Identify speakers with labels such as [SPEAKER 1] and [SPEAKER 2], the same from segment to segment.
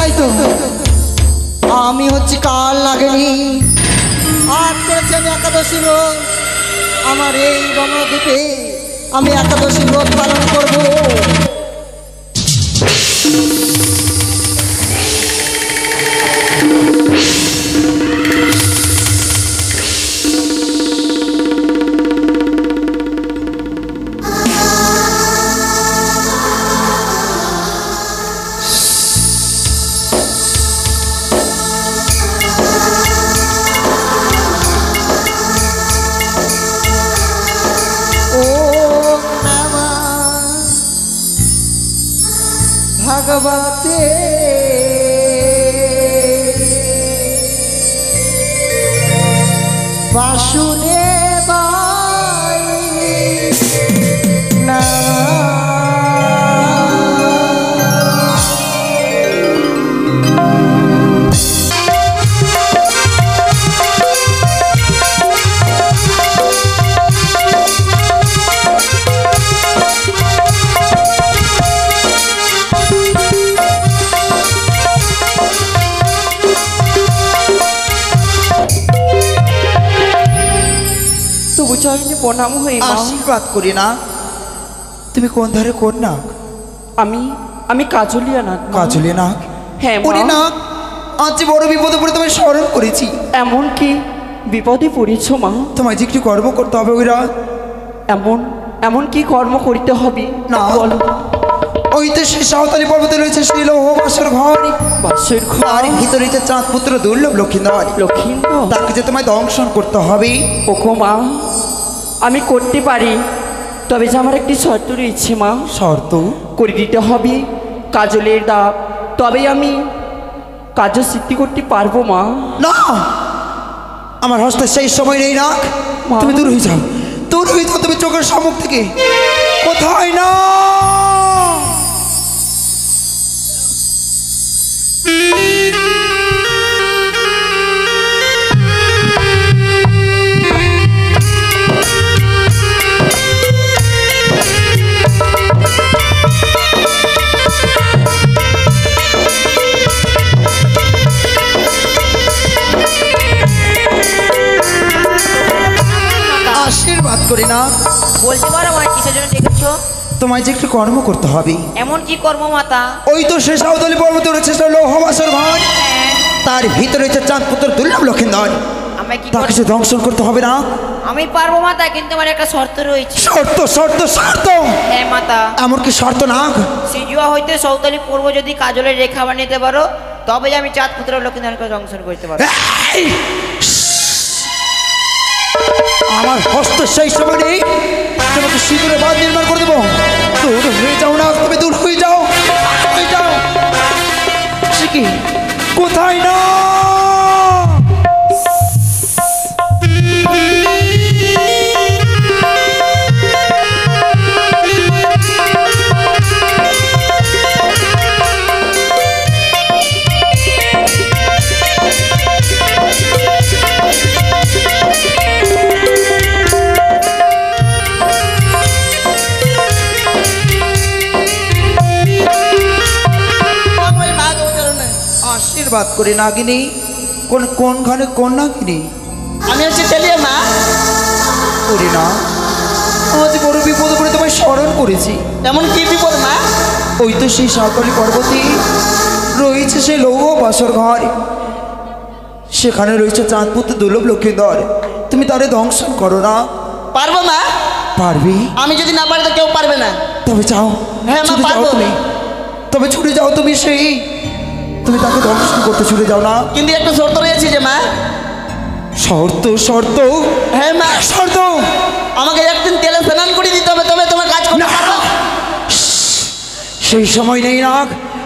[SPEAKER 1] তাই তো আমি হচ্ছি কাল লাগেনি আজ করেছি আমি একাদশী রোজ আমার এই রমণদ্বীপে আমি একাদশী রোজ পালন করবো। भगवते वासुदेवाय नमः।
[SPEAKER 2] প্রণাম হয়ে
[SPEAKER 3] আশীর্বাদ করি না। তুমি কোন ধারে কোন নাক?
[SPEAKER 2] আমি কাজলিয়া নাক।
[SPEAKER 3] কাজলিয়া নাক?
[SPEAKER 2] হ্যাঁ
[SPEAKER 3] না, আজ বড় বিপদে পড়ে তোমায় স্মরণ করেছি।
[SPEAKER 2] এমন কি বিপদে পড়েছ মা?
[SPEAKER 3] তোমায় যে একটু কর্ম করতে হবে ওইরা।
[SPEAKER 2] এমন কি কর্ম করতে হবে
[SPEAKER 3] না
[SPEAKER 2] বলো।
[SPEAKER 3] ওই তো সে সাঁওতালি পর্বতে রয়েছে সেই লৌহ বাসর ঘর।
[SPEAKER 2] বাসর ঘর
[SPEAKER 3] ভিতরে রয়েছে চাঁদ পুত্র দুর্লভ লক্ষিন্দর। তাকে যে তোমায় দংশন করতে হবে।
[SPEAKER 2] ওকো মা আমি করতে পারি, তবে যে আমার একটি শর্ত রয়েছে মা।
[SPEAKER 3] শর্ত?
[SPEAKER 2] করে দিতে হবে কাজলের দাগ, তবে আমি কাজ সিদ্ধি করতে পারবো মা।
[SPEAKER 3] না, আমার হস্তে সেই সময় নেই না। তুমি দূর হয়ে যাও, দূর হয়ে যাও তুমি চোখের সম্মুখ থেকে। কোথায় না আশীর্বাদ করি না।
[SPEAKER 4] বলতে পারো মা কিসের জন্য ডেকেছো?
[SPEAKER 3] তোমায় যে একটু কর্ম করতে হবে।
[SPEAKER 4] এমন কি কর্ম মাতা?
[SPEAKER 3] ওই তো শেষ সাঁওতালি পর্বতে রয়েছে লৌহ বাসর ঘর। তার ভিতরে রয়েছে চাঁদ পুত্র দুর্লভ লক্ষিন্দর।
[SPEAKER 4] আমি কি
[SPEAKER 3] তাকে দংশন করতে হবে না?
[SPEAKER 4] আমি পারবো মাতা, কিন্তু আমার একটা শর্ত রয়েছে।
[SPEAKER 3] শর্ত? শর্ত? শর্ত?
[SPEAKER 4] হ্যাঁ মাতা।
[SPEAKER 3] এমন কি শর্ত না?
[SPEAKER 4] সিজুয়া হইতে সাঁওতালি পর্ব যদি কাজলের রেখা বানিয়ে পারো, তবে আমি চাঁদ পুত্র লক্ষিন্দরকে দংশন করতে পারবো।
[SPEAKER 3] আমার হস্ত সেই সময় নেই। তোমাকে শীঘ্রই বাঁধ নির্মাণ করে দেবো। দূর হয়ে যাও না, তুমি দূর হয়ে যাও, হয়ে যাও। সে কি? কোথায় না আশীর্বাদ করে নাগিনী। কোন ঘরে কোন নাগিনী?
[SPEAKER 1] আমি হচ্ছে তেলিয়া মা।
[SPEAKER 3] করি না, আজ বড় বিপদ করে তোমায় স্মরণ করেছি।
[SPEAKER 1] এমন কি বিপদ মা?
[SPEAKER 3] ওই তো সেই সাঁওতালি পর্বতে রয়েছে সেই লৌহ বাসর ঘর। সেখানে রয়েছে চাঁদ পুত্র দুর্লভ লক্ষিন্দর। তুমি তারে দংশন করো না।
[SPEAKER 1] পারবো মা?
[SPEAKER 3] পারবি?
[SPEAKER 1] আমি যদি না পারি তো কেউ পারবে না।
[SPEAKER 3] তবে যাও।
[SPEAKER 1] হ্যাঁ মা,
[SPEAKER 3] ছুটে যাও
[SPEAKER 1] পারবো।
[SPEAKER 3] তুমি, তবে ছুটে যাও তুমি। তুমি তাকে দংশন করতে ছুটে যাও না।
[SPEAKER 1] কিন্তু একটা শর্ত রয়েছে যে মা।
[SPEAKER 3] শর্ত? শর্ত?
[SPEAKER 1] হ্যাঁ মা,
[SPEAKER 3] শর্ত?
[SPEAKER 1] আমাকে একদিন তেলে স্নান করে দিতে হবে, তবে তোমার কাজ করতে পারবো।
[SPEAKER 3] সেই সময় নেই না।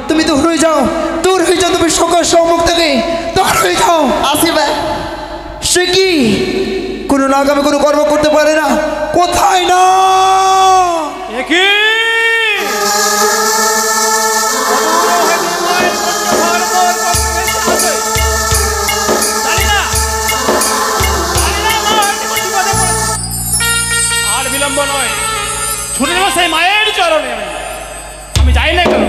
[SPEAKER 3] তুমি দূর হয়ে যাও, দূর হয়ে যাও তুমি সকল সম্মুখ থেকে। দূর হয়ে যাও।
[SPEAKER 1] আসি ভাই।
[SPEAKER 3] সে কি? কোনো নাগামে কোনো কর্ম করতে পারে না। কোথায় না
[SPEAKER 5] আর বিলম্ব নয়, ছুটে যাবো সেই মায়ের চরণে। আমি যাই না কেন?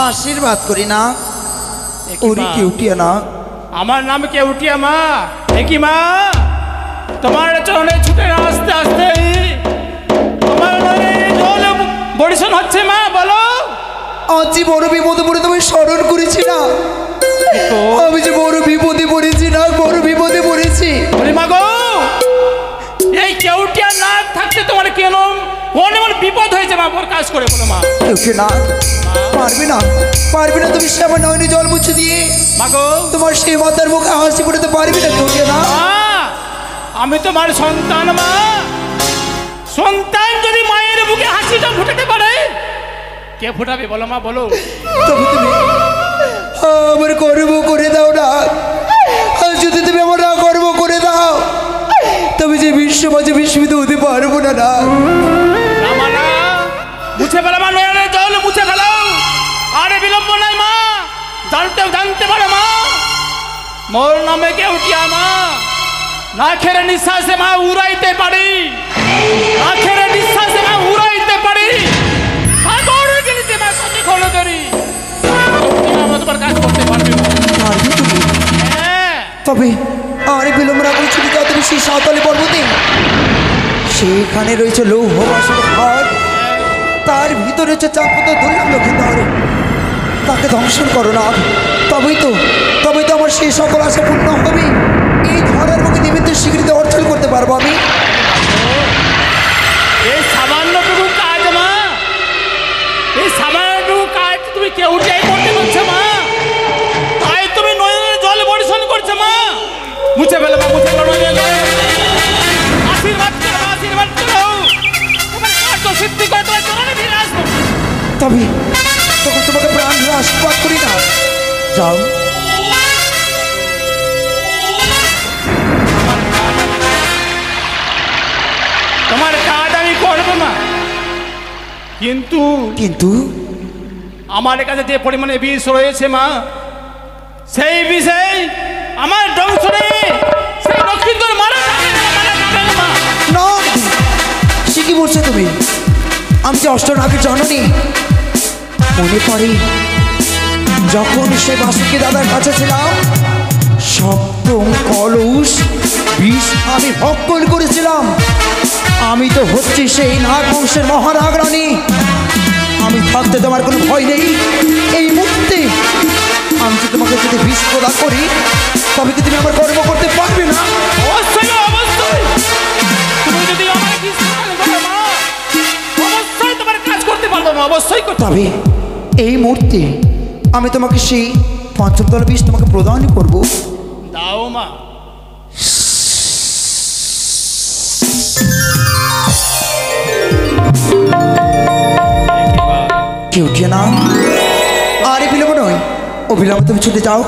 [SPEAKER 3] আশীর্বাদ করি না
[SPEAKER 5] এ কি
[SPEAKER 3] ওরে
[SPEAKER 5] মা?
[SPEAKER 3] কেউটিয়া না
[SPEAKER 5] আমার নাম কেউটিয়া মা। একই মা, তোমার চরণে ছুটে আসতে আসতে তোমার নয়নে জল বর্ষণ হচ্ছে মা, বলো।
[SPEAKER 3] আজ যে বড় বিপদে পড়ে তুমি স্মরণ করেছি না, আমি যে বড় বিপদে পড়েছি না, বড় বিপদে পড়েছি।
[SPEAKER 5] বলি মা গো, এই কেউটিয়া না থাকতে তোমার কেন কোন এমন বিপদ হয়েছে মা? ওর কাজ করে বলো মা।
[SPEAKER 3] কেউটিয়া না, পারবে না, পারবে না তুমি সে আমার নয়নে জল মুছে দিয়ে
[SPEAKER 5] মা গো,
[SPEAKER 3] তোমার সেই মাতার মুখে হাসি ফুটাতে পারবে না কেউটিয়া না।
[SPEAKER 5] মা, আমি তোমার সন্তান মা। সন্তান যদি মায়ের বুকে হাসিটা ফুটাতে পারে, কে ফুটাবে বলো মা, বলো।
[SPEAKER 3] তবে তুমি আমার কর্ম করে দাও না, আর যদি তুমি আমার না কর্ম করে দাও তবে যে বিশ্ব মাঝে বিস্মিত হতে পারবো না। না
[SPEAKER 5] না মা, না, মুছে ফেলো মা, নয়নের জল মুছে ফেলো। আরে বিলম্ব নাই মা, জানতে পারো মা, মোর নামে কেউটিয়া মা। না খেরে নিঃশ্বাসে মা উড়াইতে পারি, না খেরে নিঃশ্বাসে মা উড়াইতে পারি। সাগর গেলিতে মা কতক্ষণ ধরি তোমার কাজ করতে পারবে মা।
[SPEAKER 3] পারবে তুমি,
[SPEAKER 5] হ্যাঁ,
[SPEAKER 3] তবে আরে বিলম্ব না করে ছুটে যাও তুমি সেই সাঁওতালি পর্বতে। সেখানে রয়েছে লৌহ বাসের ঘর, তার ভিতরে রয়েছে চাঁদপুত্র দুর্লভ লক্ষিন্দর। তাকে ধ্বংসন করো না, তবেই তো আমার সেই সকল আশা পূর্ণ হবে। এই ঘরের মুখে নিমিত্ত স্বীকৃতি অর্জন করতে পারবো আমি।
[SPEAKER 5] এই সামান্যটুকু কাজ মা, এই সামান্যটুকু কাজ তুমি কেউটাই করতে পারছো মা। তাই তুমি নয়নের জল বর্ষণ করছো মা। মুছে ফেলো মা, মুছে ফেলো নয়নের জল। আশীর্বাদ করো মা, আশীর্বাদ করো। তোমার কার্য সিদ্ধি করে তোমার চরণে ফিরে আসবো।
[SPEAKER 3] তবে তখন তোমাকে প্রাণ ধরে আশীর্বাদ করি না, যাও।
[SPEAKER 5] তোমার কাজ আমি করবো মা, কিন্তু
[SPEAKER 3] কিন্তু
[SPEAKER 5] আমার কাছে যে পরিমাণে বিষ রয়েছে মা, সেই বিষে আমার দংশনে সেই লক্ষ্মীন্দর মারা যাবে না, মারা যাবে না মা।
[SPEAKER 3] না, সে কি বলছো তুমি? আমি যে অষ্টনাগের জননী, মনে পড়ে যখন সে বাসুকি দাদার কাছে ছিলাম, সপ্তম কলস বিষ আমি ভক্ষণ করেছিলাম। আমি তো হচ্ছি সেই নাগ বংশের মহানাগ রানী। আমি থাকতে তোমার কোনো ভয় নেই। এই মুহূর্তে আমি যে তোমাকে যদি বিষ প্রদান করি, তবে কি তুমি আমার কর্ম করতে পারবে না?
[SPEAKER 5] অবশ্যই অবশ্যই, তুমি যদি আমার বিষ প্রদান করো মা, অবশ্যই তোমার কাজ করতে পারবো মা, অবশ্যই করতে।
[SPEAKER 3] তবে এই মুহূর্তে আমি তোমাকে সেই পঞ্চমতল বিষ তোমাকে প্রদান করব।
[SPEAKER 5] দাও মা।
[SPEAKER 3] কেউ না, আরে বিলম্ব নয়, অবিলম্ব তুমি ছুটে যাও,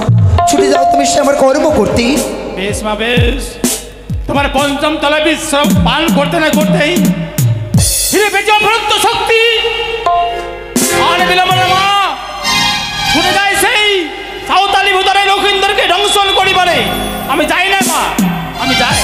[SPEAKER 3] ছুটে যাও তুমি সে আমার কর্ম করতে।
[SPEAKER 5] বেশ মা, বেশ। তোমার পঞ্চম তলা বিশ্রাম পান করতে না করতেই ফিরে পেয়েছে অপরন্ত শক্তি। আর বিলম্ব না মা, ছুটে যায় সেই সাঁওতালি ভূতারে লক্ষিন্দরকে ধ্বংসন করিবারে। আমি যাই না মা, আমি যাই।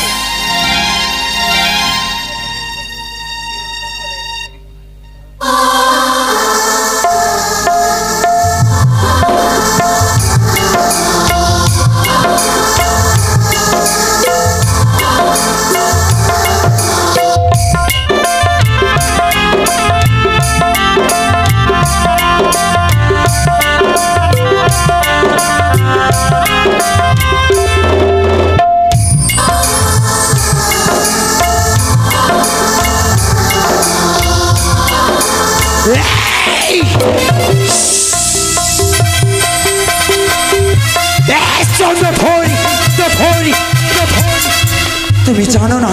[SPEAKER 3] তুমি জানো না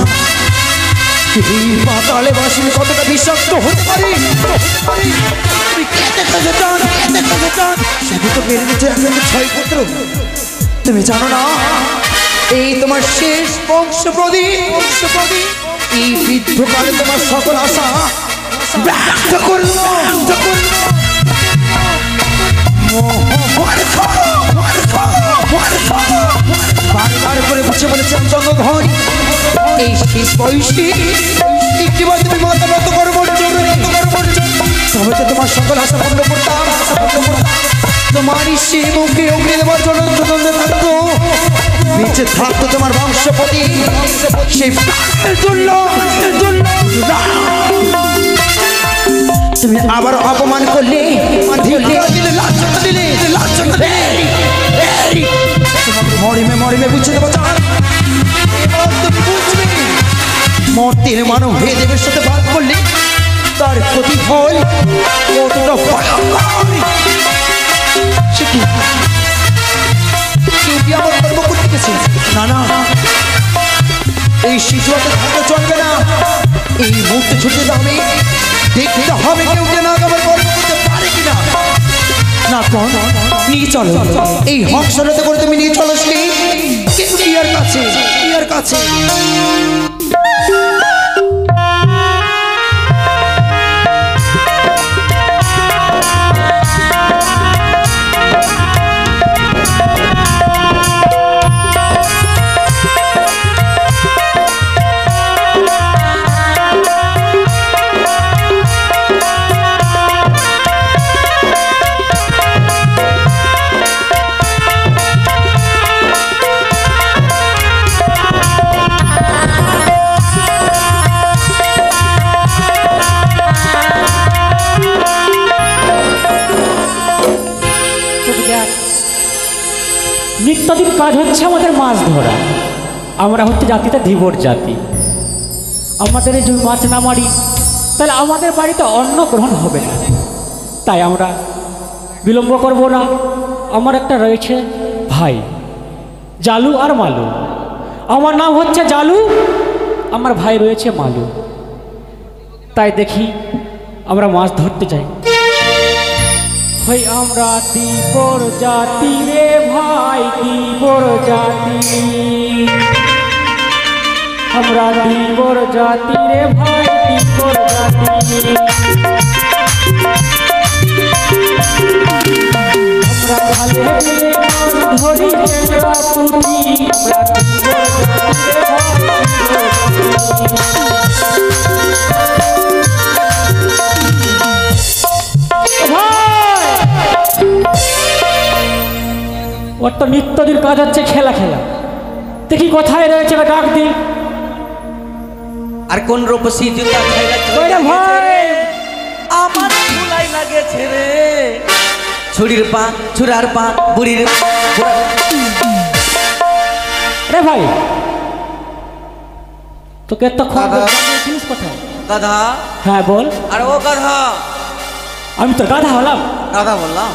[SPEAKER 3] এই পাতালে বাসির কতটা বিষাক্ত হতে পারে। তুমি খেতে খেতে চান, খেতে খেতে চান, শুধু তো মেরে দিচ্ছে এখন 6 পুত্র। তুমি জানো না এই তোমার শেষ বংশপ্রদীপ, এই বৃদ্ধকালে তোমার সকল আশা ব্যক্ত করলো। বারবার করে বুঝে বলেছেন জঙ্গঘর, এই শেষ বয়সে একটিবার তুমি মাথা নত করবো, তবে তো তোমার সকল আশা পূর্ণ করতাম। সেই মুখে অগ্নি দেওয়ার জন্য তদন্ত থাকতো, নিচে থাকতো তোমার বংশপতি, সেই তুমি আবার অপমান করলে, মরিমে মরিমে বুঝে দেবো, মর্তের মানব হয়ে দেবের সাথে বাদ করলে তার ক্ষতি হয় কতটা ভয়ঙ্কর। সে কি কেউ কি আমার কর্ম করতে গেছে? না না, এই শিশুয়াতে থাকতে চলবে না, এই মুহূর্তে ছুটে যাবে, দেখতে হবে কেউ যেন আমার কর্ম করতে পারে কিনা। না কোন নিয়ে চলো, এই হংসরতে করে তুমি নিয়ে চলো শ্রী ইয়ার কাছে, ইয়ার কাছে।
[SPEAKER 6] নিত্যদিন কাজ হচ্ছে আমাদের মাছ ধরা। আমরা হচ্ছে জাতিটা ধীবর জাতি, আমাদের যদি মাছ না মারি তাহলে আমাদের বাড়িতে অন্ন গ্রহণ হবে না। তাই আমরা বিলম্ব করব না। আমার একটা রয়েছে ভাই, জালু আর মালু। আমার নাম হচ্ছে জালু, আমার ভাই রয়েছে মালু। তাই দেখি আমরা মাছ ধরতে যাই। হই আমরা ধীবর জাতি রে ভাই, ধীবর জাতি, আমরা ধীবর জাতি রে ভাই, ধীবর জাতি। আমরা ভালে মিলে মাছ ধরি চেংড়া পুঁটি, আমরা ধীবর জাতি রে ভাই, ধীবর জাতি। ওর তো নিত্যদিন কাজ হচ্ছে খেলা খেলা। দেখি কোথায় রয়েছে, ডাক দিন।
[SPEAKER 7] আর কোন রূপসী জুতা খাইলা
[SPEAKER 6] ভাই
[SPEAKER 7] আমার ফুলাই লাগেছে রে, ছুরির পা ছুরার পা বুড়ির
[SPEAKER 6] রে ভাই, তোকে এতক্ষণ জিনিস কোথায়?
[SPEAKER 7] গাধা।
[SPEAKER 6] হ্যাঁ বল।
[SPEAKER 7] আর ও গাধা,
[SPEAKER 6] আমি তো গাধা হলাম?
[SPEAKER 7] গাধা বললাম,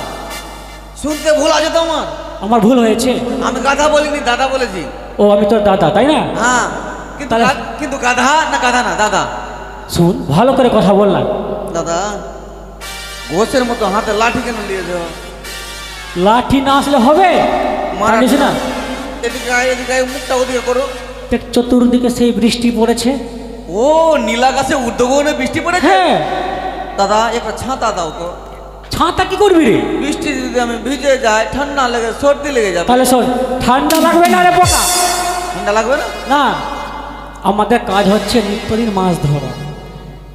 [SPEAKER 7] শুনতে ভুল আছে তোমার।
[SPEAKER 6] আমার ভুল হয়েছে,
[SPEAKER 7] আমি গাধা বলিনি, দাদা বলেছি।
[SPEAKER 6] ও আমি তোর দাদা তাই না?
[SPEAKER 7] হ্যাঁ, কিন্তু
[SPEAKER 6] তাহলে-
[SPEAKER 7] কিন্তু গাধা না, গাধা না, দাদা।
[SPEAKER 6] শুন, ভালো করে কথা বল না।
[SPEAKER 7] দাদা, ঘোষের মতো হাতে লাঠি কেন নিয়েছ?
[SPEAKER 6] লাঠি না আসলে হবে? জানিস না
[SPEAKER 7] এদিকে আয়, এদিকে আয়, মুখটা ওদিকে করো।
[SPEAKER 6] দেখ চতুর্দিকে সেই বৃষ্টি পড়েছে।
[SPEAKER 7] ও নীল আকাশে ঊর্ধ্বগগনে বৃষ্টি পড়েছে।
[SPEAKER 6] হ্যাঁ
[SPEAKER 7] দাদা একটা ছাতা দাও তো।
[SPEAKER 6] ছাতা কি করবি রে?
[SPEAKER 7] বৃষ্টি যদি আমি ভিজে যাই, ঠান্ডা লেগে সর্দি লেগে যাবে।
[SPEAKER 6] তাহলে শোন, ঠান্ডা লাগবে না রে পোকা।
[SPEAKER 7] ঠান্ডা লাগবে না?
[SPEAKER 6] না, আমাদের কাজ হচ্ছে নিত্যদিন মাছ ধরা।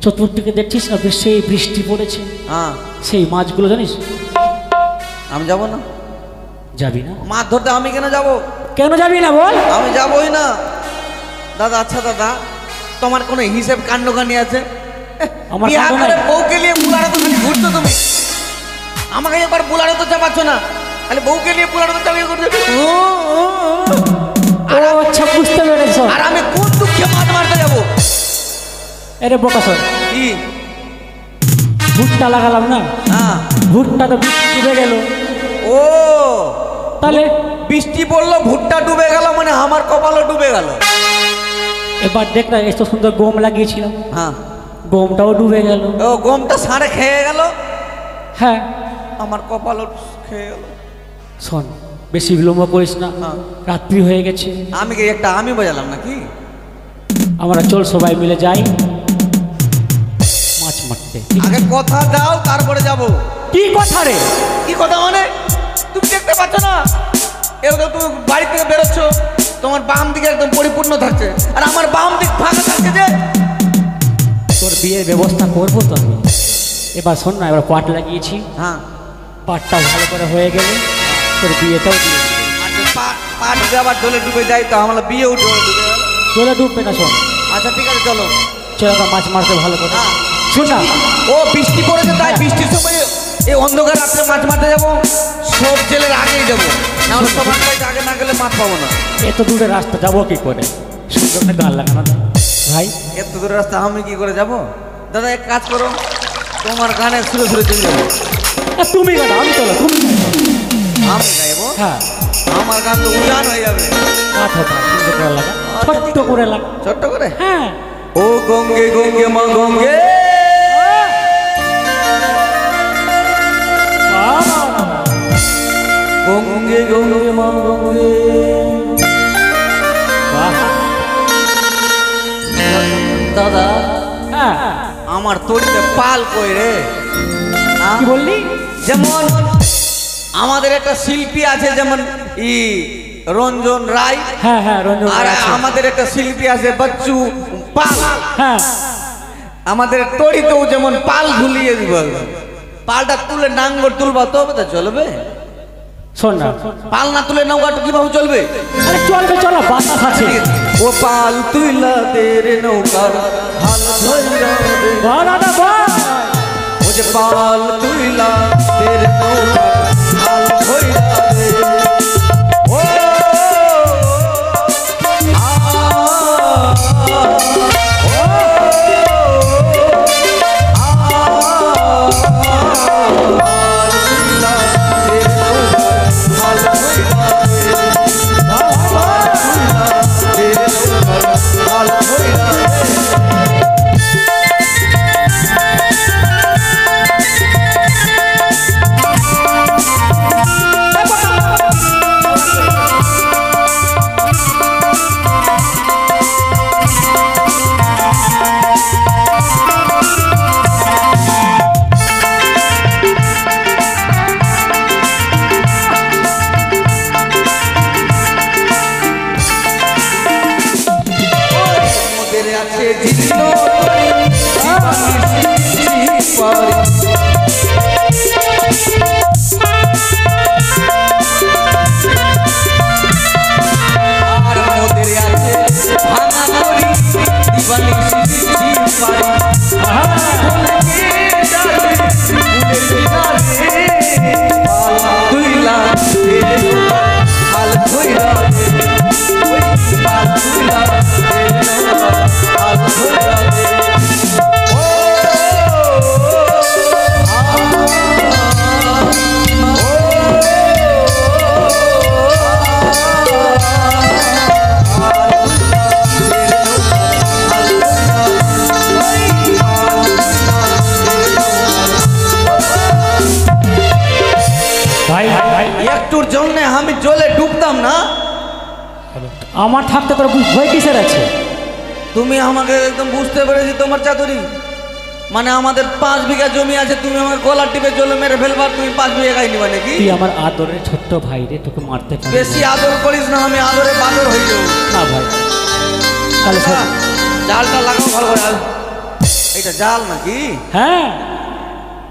[SPEAKER 6] চতুর্দিকে দেখছিস না সেই বৃষ্টি পড়েছে,
[SPEAKER 7] হ্যাঁ।
[SPEAKER 6] সেই মাছগুলো জানিস?
[SPEAKER 7] আমি যাব না।
[SPEAKER 6] যাবি না?
[SPEAKER 7] মাছ ধরতে আমি কেন যাব?
[SPEAKER 6] কেন যাবি না বল?
[SPEAKER 7] আমি যাবই না দাদা। আচ্ছা দাদা, তোমার কোনো হিসেব কাণ্ডকানি আছে?
[SPEAKER 6] আমার
[SPEAKER 7] বিয়া
[SPEAKER 6] কাণ্ড
[SPEAKER 7] করে
[SPEAKER 6] নাই।
[SPEAKER 7] বউকে নিয়ে বুলারে তো খালি ঘুরছো তুমি। আমাকে একবার বুলারে তো চাপাচ্ছ না, খালি বউকে নিয়ে বুলারে তো চাপিয়ে ঘুরছো।
[SPEAKER 6] ও আচ্ছা, বুঝতে পেরেছ।
[SPEAKER 7] আর আমি কোন দুঃখে মাছ মারতে যাবো?
[SPEAKER 6] আরে বোকা শোন,
[SPEAKER 7] কি?
[SPEAKER 6] ভুট্টা লাগালাম না,
[SPEAKER 7] হ্যাঁ।
[SPEAKER 6] ভুট্টা তো বৃষ্টি ডুবে গেল।
[SPEAKER 7] ও
[SPEAKER 6] তাহলে
[SPEAKER 7] বৃষ্টি পড়লো, ভুট্টা ডুবে গেল, মানে আমার কপালও ডুবে গেল।
[SPEAKER 6] এবার দেখ না, এত সুন্দর গম লাগিয়েছিলাম,
[SPEAKER 7] হ্যাঁ।
[SPEAKER 6] গমটাও ডুবে গেল।
[SPEAKER 7] ও গমটা সাড়ে খেয়ে গেল,
[SPEAKER 6] হ্যাঁ।
[SPEAKER 7] আমার কপালও খেয়ে গেল।
[SPEAKER 6] শোন, বেশি বিলম্ব করিস না,
[SPEAKER 7] হ্যাঁ।
[SPEAKER 6] রাত্রি হয়ে গেছে।
[SPEAKER 7] আমি কি একটা আমি বোঝালাম নাকি?
[SPEAKER 6] আমরা চল সবাই মিলে যাই মাছ মারতে।
[SPEAKER 7] আগে কথা দাও, তারপরে যাব।
[SPEAKER 6] কি কথা রে?
[SPEAKER 7] কি কথা মানে? তুমি দেখতে পাচ্ছ না, এবার তুমি বাড়ি থেকে বেরোচ্ছ, তোমার বাম দিকে একদম পরিপূর্ণ থাকছে, আর আমার বাম দিক ফাঁকা থাকছে যে।
[SPEAKER 6] তোর বিয়ের ব্যবস্থা করবো তো আমি। এবার শোন না, এবার পাট লাগিয়েছি,
[SPEAKER 7] হ্যাঁ।
[SPEAKER 6] পাটটা ভালো করে হয়ে গেলে তোর বিয়েটাও দিয়ে দেবো।
[SPEAKER 7] আর তো পা ডুবে আবার জলে ডুবে যায় তো আমরা বিয়েও ডুবে ডুবে গেল।
[SPEAKER 6] চলে ডুববে না শোন,
[SPEAKER 7] আচ্ছা ঠিক আছে চলো।
[SPEAKER 6] চলো তো মাছ মারতে ভালো করে।
[SPEAKER 7] হ্যাঁ।
[SPEAKER 6] শোন না,
[SPEAKER 7] ও বৃষ্টি পড়েছে তাই বৃষ্টির সময় এই অন্ধকার রাত্রে মাছ মারতে যাবো, সব জেলের আগেই যাবো, নাহলে সব আগে না গেলে মাছ পাবো না।
[SPEAKER 6] এত দূরে রাস্তা যাবো কি করে? সুন্দর একটা গান লাগানো না ভাই।
[SPEAKER 7] এত দূরের রাস্তা আমি কি করে যাব? দাদা এক কাজ করো, তোমার গানে সুরে সুরে চলে যাবো।
[SPEAKER 6] তুমি গান, আমি চলো, তুমি গাইবো।
[SPEAKER 7] আমি গাইবো?
[SPEAKER 6] হ্যাঁ,
[SPEAKER 7] আমার গান তো উজান হয়ে যাবে।
[SPEAKER 6] মাথা সুন্দর করে লাগা, ছোট্ট করে লাগা।
[SPEAKER 7] ছোট্ট করে?
[SPEAKER 6] হ্যাঁ।
[SPEAKER 7] ও গঙ্গে গঙ্গে মা গঙ্গে, গঙ্গে গঙ্গে মা গঙ্গে। দাদা
[SPEAKER 6] হ্যাঁ,
[SPEAKER 7] আমার তড়িতে পাল কই রে?
[SPEAKER 6] কি বললি?
[SPEAKER 7] যেমন আমাদের একটা শিল্পী আছে, যেমন রঞ্জন রায়।
[SPEAKER 6] হ্যাঁ হ্যাঁ, রঞ্জন
[SPEAKER 7] আর
[SPEAKER 6] আছে।
[SPEAKER 7] আমাদের একটা শিল্পী আছে বচ্চু পাল।
[SPEAKER 6] হ্যাঁ,
[SPEAKER 7] আমাদের তড়িতেও যেমন পাল ঝুলিয়ে দিব, পালটা তুলে নাঙ্গর তুলবা তবে তো চলবে।
[SPEAKER 6] শোন না,
[SPEAKER 7] পাল না তুলে নৌকাটা কিভাবে চলবে?
[SPEAKER 6] আরে চলবে, চলো, বাতাস আছে।
[SPEAKER 7] ও পাল তুইলা দে রে নৌকার হাল ধইরা দে।
[SPEAKER 6] বানাটা বাহ।
[SPEAKER 7] ও যে পাল তুইলা দে রে নৌকার হাল ধইরা দে। ও একটুর জন্য আমি জলে ডুবতাম না।
[SPEAKER 6] আমার থাকতে তোর ভয় কিসের আছে?
[SPEAKER 7] তুমি আমাকে একদম বুঝতে পেরেছি তোমার চাতুরি। মানে আমাদের 5 বিঘা জমি আছে, তুমি আমার গলা টিপে জলে মেরে ফেলবার, তুমি 5 বিঘা গাই নিবা নাকি?
[SPEAKER 6] তুই আমার আদরের ছোট্ট ভাই রে, তোকে মারতে পারি
[SPEAKER 7] বেশি আদর করিস না, আমি আদরে বাদর হয়ে যাবো।
[SPEAKER 6] না ভাই। তাহলে শোন,
[SPEAKER 7] জালটা লাগাও ভালো করে। এটা জাল নাকি?
[SPEAKER 6] হ্যাঁ,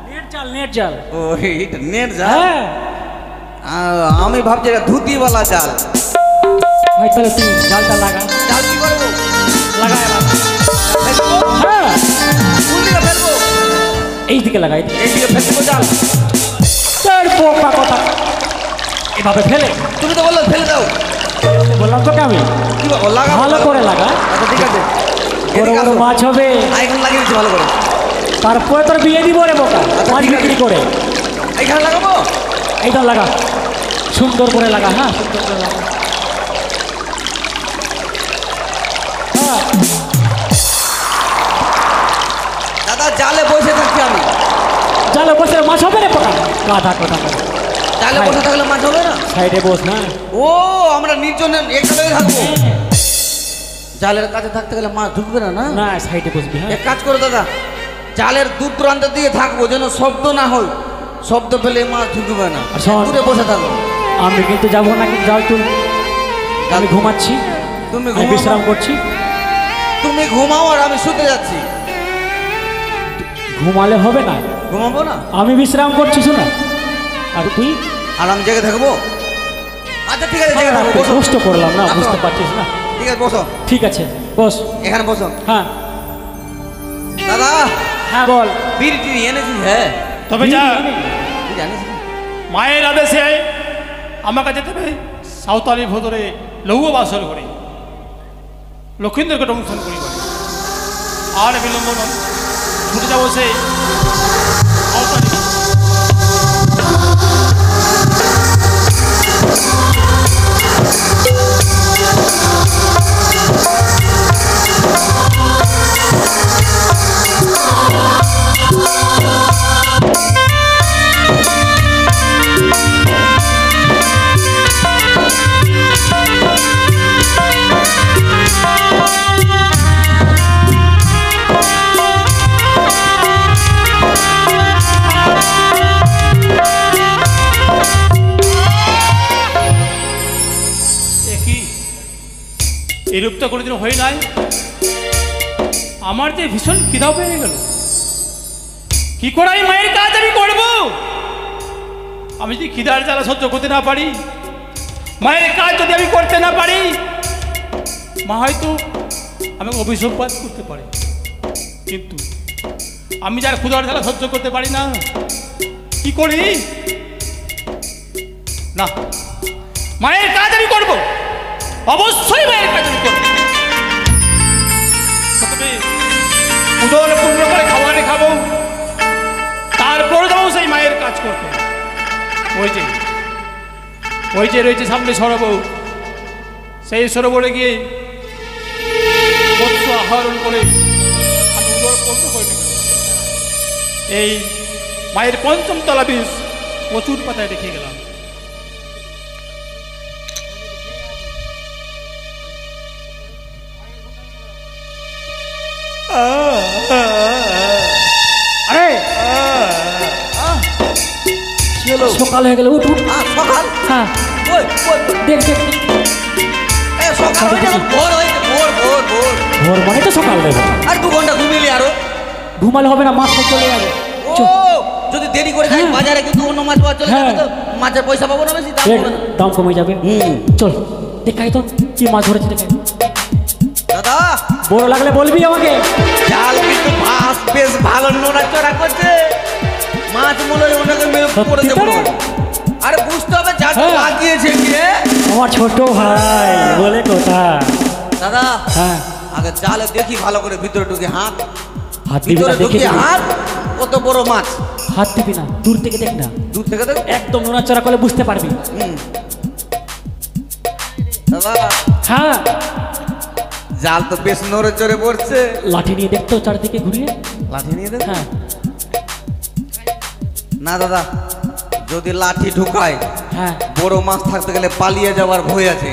[SPEAKER 6] নেট জাল, নেট জাল।
[SPEAKER 7] ও এটা নেট জাল?
[SPEAKER 6] হ্যাঁ
[SPEAKER 7] আমি ভাবছি এটা ধুতিওয়ালা জাল।
[SPEAKER 6] ভাই, তাহলে তুই জালটা লাগা।
[SPEAKER 7] জাল কি করবো?
[SPEAKER 6] লাগা এবার।
[SPEAKER 7] ফেলবো?
[SPEAKER 6] হ্যাঁ,
[SPEAKER 7] কোন দিকে ফেলবো?
[SPEAKER 6] এই দিকে লাগাই।
[SPEAKER 7] এইদিকে ফেলবো জাল?
[SPEAKER 6] তোর পোকা কথা এভাবে ফেলে।
[SPEAKER 7] তুমি তো বললে ফেলে দাও।
[SPEAKER 6] বললাম তোকে আমি,
[SPEAKER 7] কি বলবো? লাগা
[SPEAKER 6] ভালো করে লাগা।
[SPEAKER 7] আচ্ছা ঠিক আছে,
[SPEAKER 6] বড়
[SPEAKER 7] এদিকে
[SPEAKER 6] বড়
[SPEAKER 7] আসো।
[SPEAKER 6] মাছ হবে,
[SPEAKER 7] এখানে লাগিয়ে দিচ্ছি ভালো করে।
[SPEAKER 6] তারপরে তোর বিয়ে দিব রে বোকা,
[SPEAKER 7] আচ্ছা,
[SPEAKER 6] মাছ
[SPEAKER 7] ঠিক আছে।
[SPEAKER 6] বিক্রি করে।
[SPEAKER 7] এখানে লাগাবো?
[SPEAKER 6] এইটা লাগা, সুন্দর করে লাগা। হ্যাঁ, সুন্দর করে লাগা। হ্যাঁ,
[SPEAKER 7] দাদা জালে বসে থাকছি আমি।
[SPEAKER 6] জালে বসে মাছ হবে রে পোকা, গাধা কথা।
[SPEAKER 7] জালে
[SPEAKER 6] ভাই।
[SPEAKER 7] বসে থাকলে মাছ হবে না?
[SPEAKER 6] সাইডে বস না।
[SPEAKER 7] ও আমরা নির্জনে এখানে থাকবো। জালের কাছে থাকতে গেলে মাছ ঢুকবে না, না?
[SPEAKER 6] না, সাইডে বসবি। হ্যাঁ,
[SPEAKER 7] এক কাজ করো দাদা, জালের দূর দূরান্ত দিয়ে থাকবো, যেন শব্দ না হয়। শব্দ পেলে মাছ ঢুকবে না।
[SPEAKER 6] আর শোন।
[SPEAKER 7] দূরে বসে থাকো।
[SPEAKER 6] আমি কিন্তু যাবো না, কিন্তু যাও তুই। আমি ঘুমাচ্ছি,
[SPEAKER 7] তুমি
[SPEAKER 6] আমি বিশ্রাম করছি।
[SPEAKER 7] তুমি ঘুমাও আর আমি শুতে যাচ্ছি।
[SPEAKER 6] ঘুমালে হবে না,
[SPEAKER 7] ঘুমাবো না?
[SPEAKER 6] আমি বিশ্রাম করছি। শোনা, আর তুই
[SPEAKER 7] আর আমি জেগে থাকবো?
[SPEAKER 3] আচ্ছা ঠিক আছে, ঠিক আছে, বসো।
[SPEAKER 6] কষ্ট করলাম না,
[SPEAKER 3] আসো।
[SPEAKER 6] বুঝতে পারছিস না।
[SPEAKER 3] ঠিক আছে, বসো।
[SPEAKER 6] ঠিক আছে বস।
[SPEAKER 3] এখানে বসো।
[SPEAKER 6] হ্যাঁ
[SPEAKER 3] দাদা,
[SPEAKER 6] হ্যাঁ বল।
[SPEAKER 3] বিড়ি টিড়ি এনেছিস? হ্যাঁ,
[SPEAKER 5] তবে যা,
[SPEAKER 3] তুই জানিস না?
[SPEAKER 5] মায়ের আদেশে আমাকে যেতে হবে সাঁওতালি ভোদরে লৌহ বাসর করে লক্ষিন্দরকে দংশন করি বলে। আর বিলম্ব নয়, ছুটে যাবো সেই সাঁওতালি। এই রূপটা কোনোদিন হয়ে নাই। আমার যে ভীষণ খিদা পেয়ে গেল, কি করে এই মায়ের কাজ আমি করব? আমি যদি খিদার জ্বালা সহ্য করতে না পারি, মায়ের কাজ যদি আমি করতে না পারি, মা হয়তো আমাকে অভিসম্পাদ করতে পারে। কিন্তু আমি যার ক্ষুধার জ্বালা সহ্য করতে পারি না, কি করি? না, মায়ের কাজ আমি করব, অবশ্যই মায়ের কাজ আমি করব। তবে উদর পূর্ণ করে খাবারে খাবো, তারপর যাবো সেই মায়ের কাজ করতে। ওই যে রয়েছে সামনে সরোবর, সেই সরোবরে গিয়ে মৎস্য আহরণ করে আমি উদর পূর্ণ করে নেব। এই মায়ের পঞ্চম তলা বীজ প্রচুর পাতায় রেখে গেলাম।
[SPEAKER 6] আরে সকাল হয়ে গেল, উঠ উঠ।
[SPEAKER 3] সকাল?
[SPEAKER 6] হ্যাঁ
[SPEAKER 3] ওই, ওই,
[SPEAKER 6] দেখ দেখ।
[SPEAKER 3] এ, সকাল হয়ে গেল, ভোর হয়েছে, ভোর ভোর ভোর।
[SPEAKER 6] ভোর মানে তো সকাল দেবো।
[SPEAKER 3] আর 2 ঘন্টা ঘুমিলি আরো।
[SPEAKER 6] ঘুমালে হবে না, মাছটা চলে যাবে।
[SPEAKER 3] ও,
[SPEAKER 6] চল।
[SPEAKER 3] যদি দেরি করে যাই
[SPEAKER 6] হ্যাঁ।
[SPEAKER 3] বাজারে কিন্তু অন্য মাছ পাওয়া চলে যাবে
[SPEAKER 6] হ্যাঁ।
[SPEAKER 3] তো, মাছের পয়সা পাবো না বেশি, দাম
[SPEAKER 6] দেখ,
[SPEAKER 3] হবে না।
[SPEAKER 6] দাম কমে যাবে। চল দেখাই তো কি মাছ ধরেছে, দেখাই।
[SPEAKER 3] দাদা,
[SPEAKER 6] বড় লাগলে বলবি আমাকে।
[SPEAKER 3] জাল কিন্তু মাছ বেশ ভালো নড়াচড়া করছে। মাছ মনে হয় ওনাকে মেরে
[SPEAKER 6] সত্যি
[SPEAKER 3] পড়েছে
[SPEAKER 6] তো?
[SPEAKER 3] পুরো। আরে বুঝতে হবে জাল
[SPEAKER 6] হ্যাঁ।
[SPEAKER 3] লাগিয়েছে কি রে?
[SPEAKER 6] আমার ছোট ভাই বলে কথা।
[SPEAKER 3] দাদা,
[SPEAKER 6] হ্যাঁ
[SPEAKER 3] আগে জালে দেখি ভালো করে, ভিতরে ঢুকে হাত,
[SPEAKER 6] হাত দিবি
[SPEAKER 3] ভিতরে
[SPEAKER 6] না, দেখে
[SPEAKER 3] ঢুকে
[SPEAKER 6] দিবি।
[SPEAKER 3] হাত, কত বড় মাছ।
[SPEAKER 6] হাত দিবি না, দূর থেকে দেখ না।
[SPEAKER 3] দূর থেকে দেখ।
[SPEAKER 6] একদম নোনাচড়া করলে বুঝতে পারবি।
[SPEAKER 3] দাদা,
[SPEAKER 6] হ্যাঁ
[SPEAKER 3] জাল তো বেশ নড়ে চড়ে পড়ছে।
[SPEAKER 6] লাঠি নিয়ে দেখতো চারদিকে ঘুরিয়ে।
[SPEAKER 3] লাঠি নিয়ে দেখ।
[SPEAKER 6] হ্যাঁ
[SPEAKER 3] না দাদা, যদি লাঠি ঢুকায়,
[SPEAKER 6] হ্যাঁ
[SPEAKER 3] বড় মাছ থাকতে গেলে পালিয়ে যাওয়ার ভয় আছে।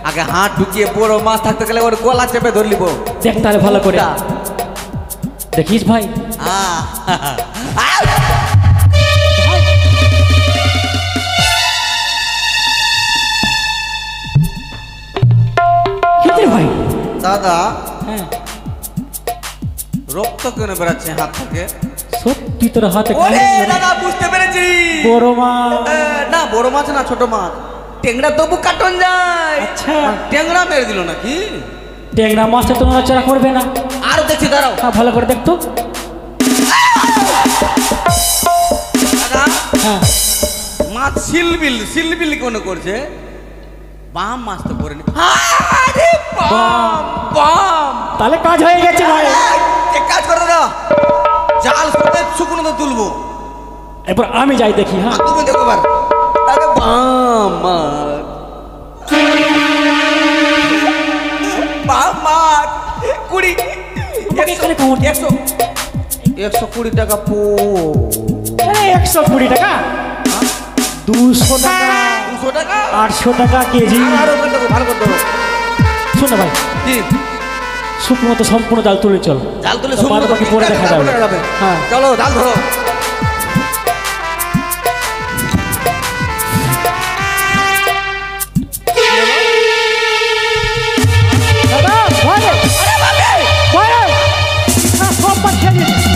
[SPEAKER 3] আগে হাত ঢুকিয়ে বড় মাছ থাকতে গেলে ওর গলা চেপে ধরলিব।
[SPEAKER 6] দেখ তাহলে ভালো করে। দেখিস ভাই। খেতে ভাই।
[SPEAKER 3] দাদা,
[SPEAKER 6] হ্যাঁ
[SPEAKER 3] রক্ত কেন বেড়াচ্ছে হাত থেকে?
[SPEAKER 6] সত্যি তোর হাতে
[SPEAKER 3] ওরে
[SPEAKER 6] কামড়
[SPEAKER 3] দাদা, বুঝতে পেরেছি।
[SPEAKER 6] বড় মাছ।
[SPEAKER 3] না, বড় মাছ না, ছোট মাছ। টেংরা তবু কাটন যায়।
[SPEAKER 6] আচ্ছা।
[SPEAKER 3] টেংরা মেরে দিল নাকি?
[SPEAKER 6] ট্যাংরা মাছটা তো নড়াচড়া করবে না।
[SPEAKER 3] আরো দেখছি, দাঁড়াও।
[SPEAKER 6] হ্যাঁ ভালো করে দেখতো।
[SPEAKER 3] দাদা,
[SPEAKER 6] হ্যাঁ
[SPEAKER 3] মাছ সিলবিল সিলবিল কোন করছে? বাম মাছ তো করে নি। আরে বাম বাম।
[SPEAKER 6] তাহলে কাজ হয়ে গেছে ভাই।
[SPEAKER 3] এক কাজ করো দাদা, জাল সমেত শুকনো তো তুলবো।
[SPEAKER 6] এরপর আমি যাই দেখি। হ্যাঁ
[SPEAKER 3] আর তুমি দেখো বার। আরে বাম মাছ, বাম মাছ। 20
[SPEAKER 6] এখানে কামড় দিয়ে।
[SPEAKER 3] 120 টাকা পো।
[SPEAKER 6] 120 টাকা, 200 টাকা,
[SPEAKER 3] 200 টাকা।
[SPEAKER 6] 800 টাকা কেজি।
[SPEAKER 3] আরো করে দেবো, ভালো করে দেবো।
[SPEAKER 6] শোনো ভাই,
[SPEAKER 3] জি,
[SPEAKER 6] শুকনো তো সম্পূর্ণ জাল তুলে চল।
[SPEAKER 3] জাল তুলে
[SPEAKER 6] তো বাদ বাকি পরে দেখা যাবে। হ্যাঁ
[SPEAKER 3] চলো জাল ধরো।
[SPEAKER 6] দাদা ভাই, ভাই, না, সব মাছ খেয়ে নিয়েছে।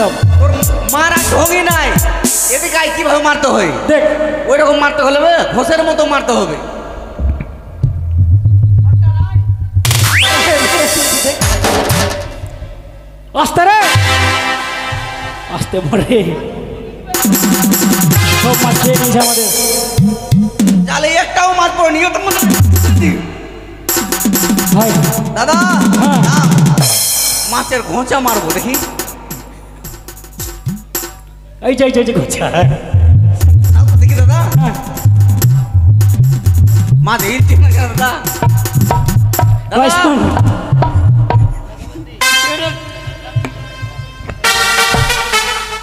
[SPEAKER 6] দাও।
[SPEAKER 7] তোর মারা ঢোকে নাই, এতে গায়ে কিভাবে মারতে হয়
[SPEAKER 6] দেখ
[SPEAKER 7] ওই রকম মারতে হলে ঘোষের মতো মারতে হবে।
[SPEAKER 6] আস্তে রে, আস্তে মরে। সব মাছ খেয়ে নিয়েছে আমাদের।
[SPEAKER 7] জালে একটাও মাছ পড়ে নিয়ে তো
[SPEAKER 6] ভাই
[SPEAKER 7] দাদা
[SPEAKER 6] হ্যাঁ।
[SPEAKER 7] না, মাছের ঘোঁচা মারবো দেখি।
[SPEAKER 6] এই যে এই যে ঘোচা।
[SPEAKER 7] নাও তো দেখি দাদা, মাছ হিলছে না কেন দাদা?
[SPEAKER 6] ভাই
[SPEAKER 7] দাদা,
[SPEAKER 6] শোন,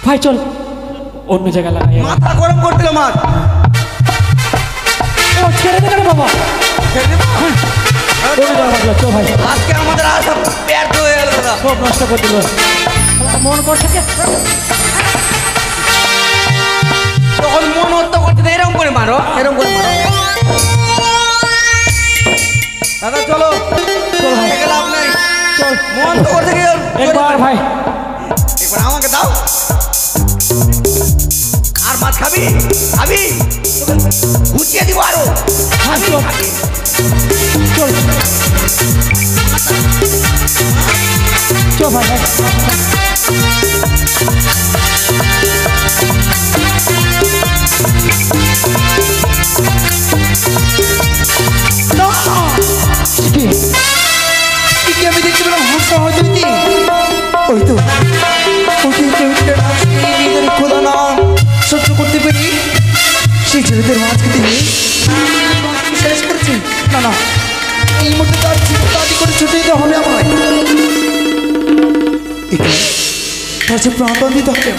[SPEAKER 6] ভাই চল অন্য জায়গায় লাগাই।
[SPEAKER 7] মাথা গরম করছিল মাছ।
[SPEAKER 6] ও ছেড়ে দে রে বাবা।
[SPEAKER 7] ছেড়ে দেবো?
[SPEAKER 6] অন্য জায়গায় লাগলো, চল ভাই।
[SPEAKER 7] আজকে আমাদের আশা ব্যর্থ হয়ে গেল দাদা।
[SPEAKER 6] সব নষ্ট করে দিল। মন করছে কি?
[SPEAKER 7] তখন মন হত্যা করতে দেয়, এরকম করে মারো, এরকম করে মারো। দাদা চলো,
[SPEAKER 6] চল ভাই
[SPEAKER 7] থেকে লাভ নেই।
[SPEAKER 6] চল।
[SPEAKER 7] মন তো করতে গিয়ে
[SPEAKER 6] একবার ভাই
[SPEAKER 7] একবার আমাকে দাও। আর মাছ খাবি খাবি, গুছিয়ে দিব আরো।
[SPEAKER 6] হ্যাঁ চল চল চল ভাই ভাই।
[SPEAKER 3] কি আমি দেখতে পেলাম হাসা হয়তো ওই তো খোদা না সহ্য করতে পেরে সেই ছেলেদের মাছকে তিনি শেষ করেছে। না না, এই মুহূর্তে তার তাড়াতাড়ি করে ছুটে যেতে হবে আমায়। তার যে প্রাণদান দিতে হবে।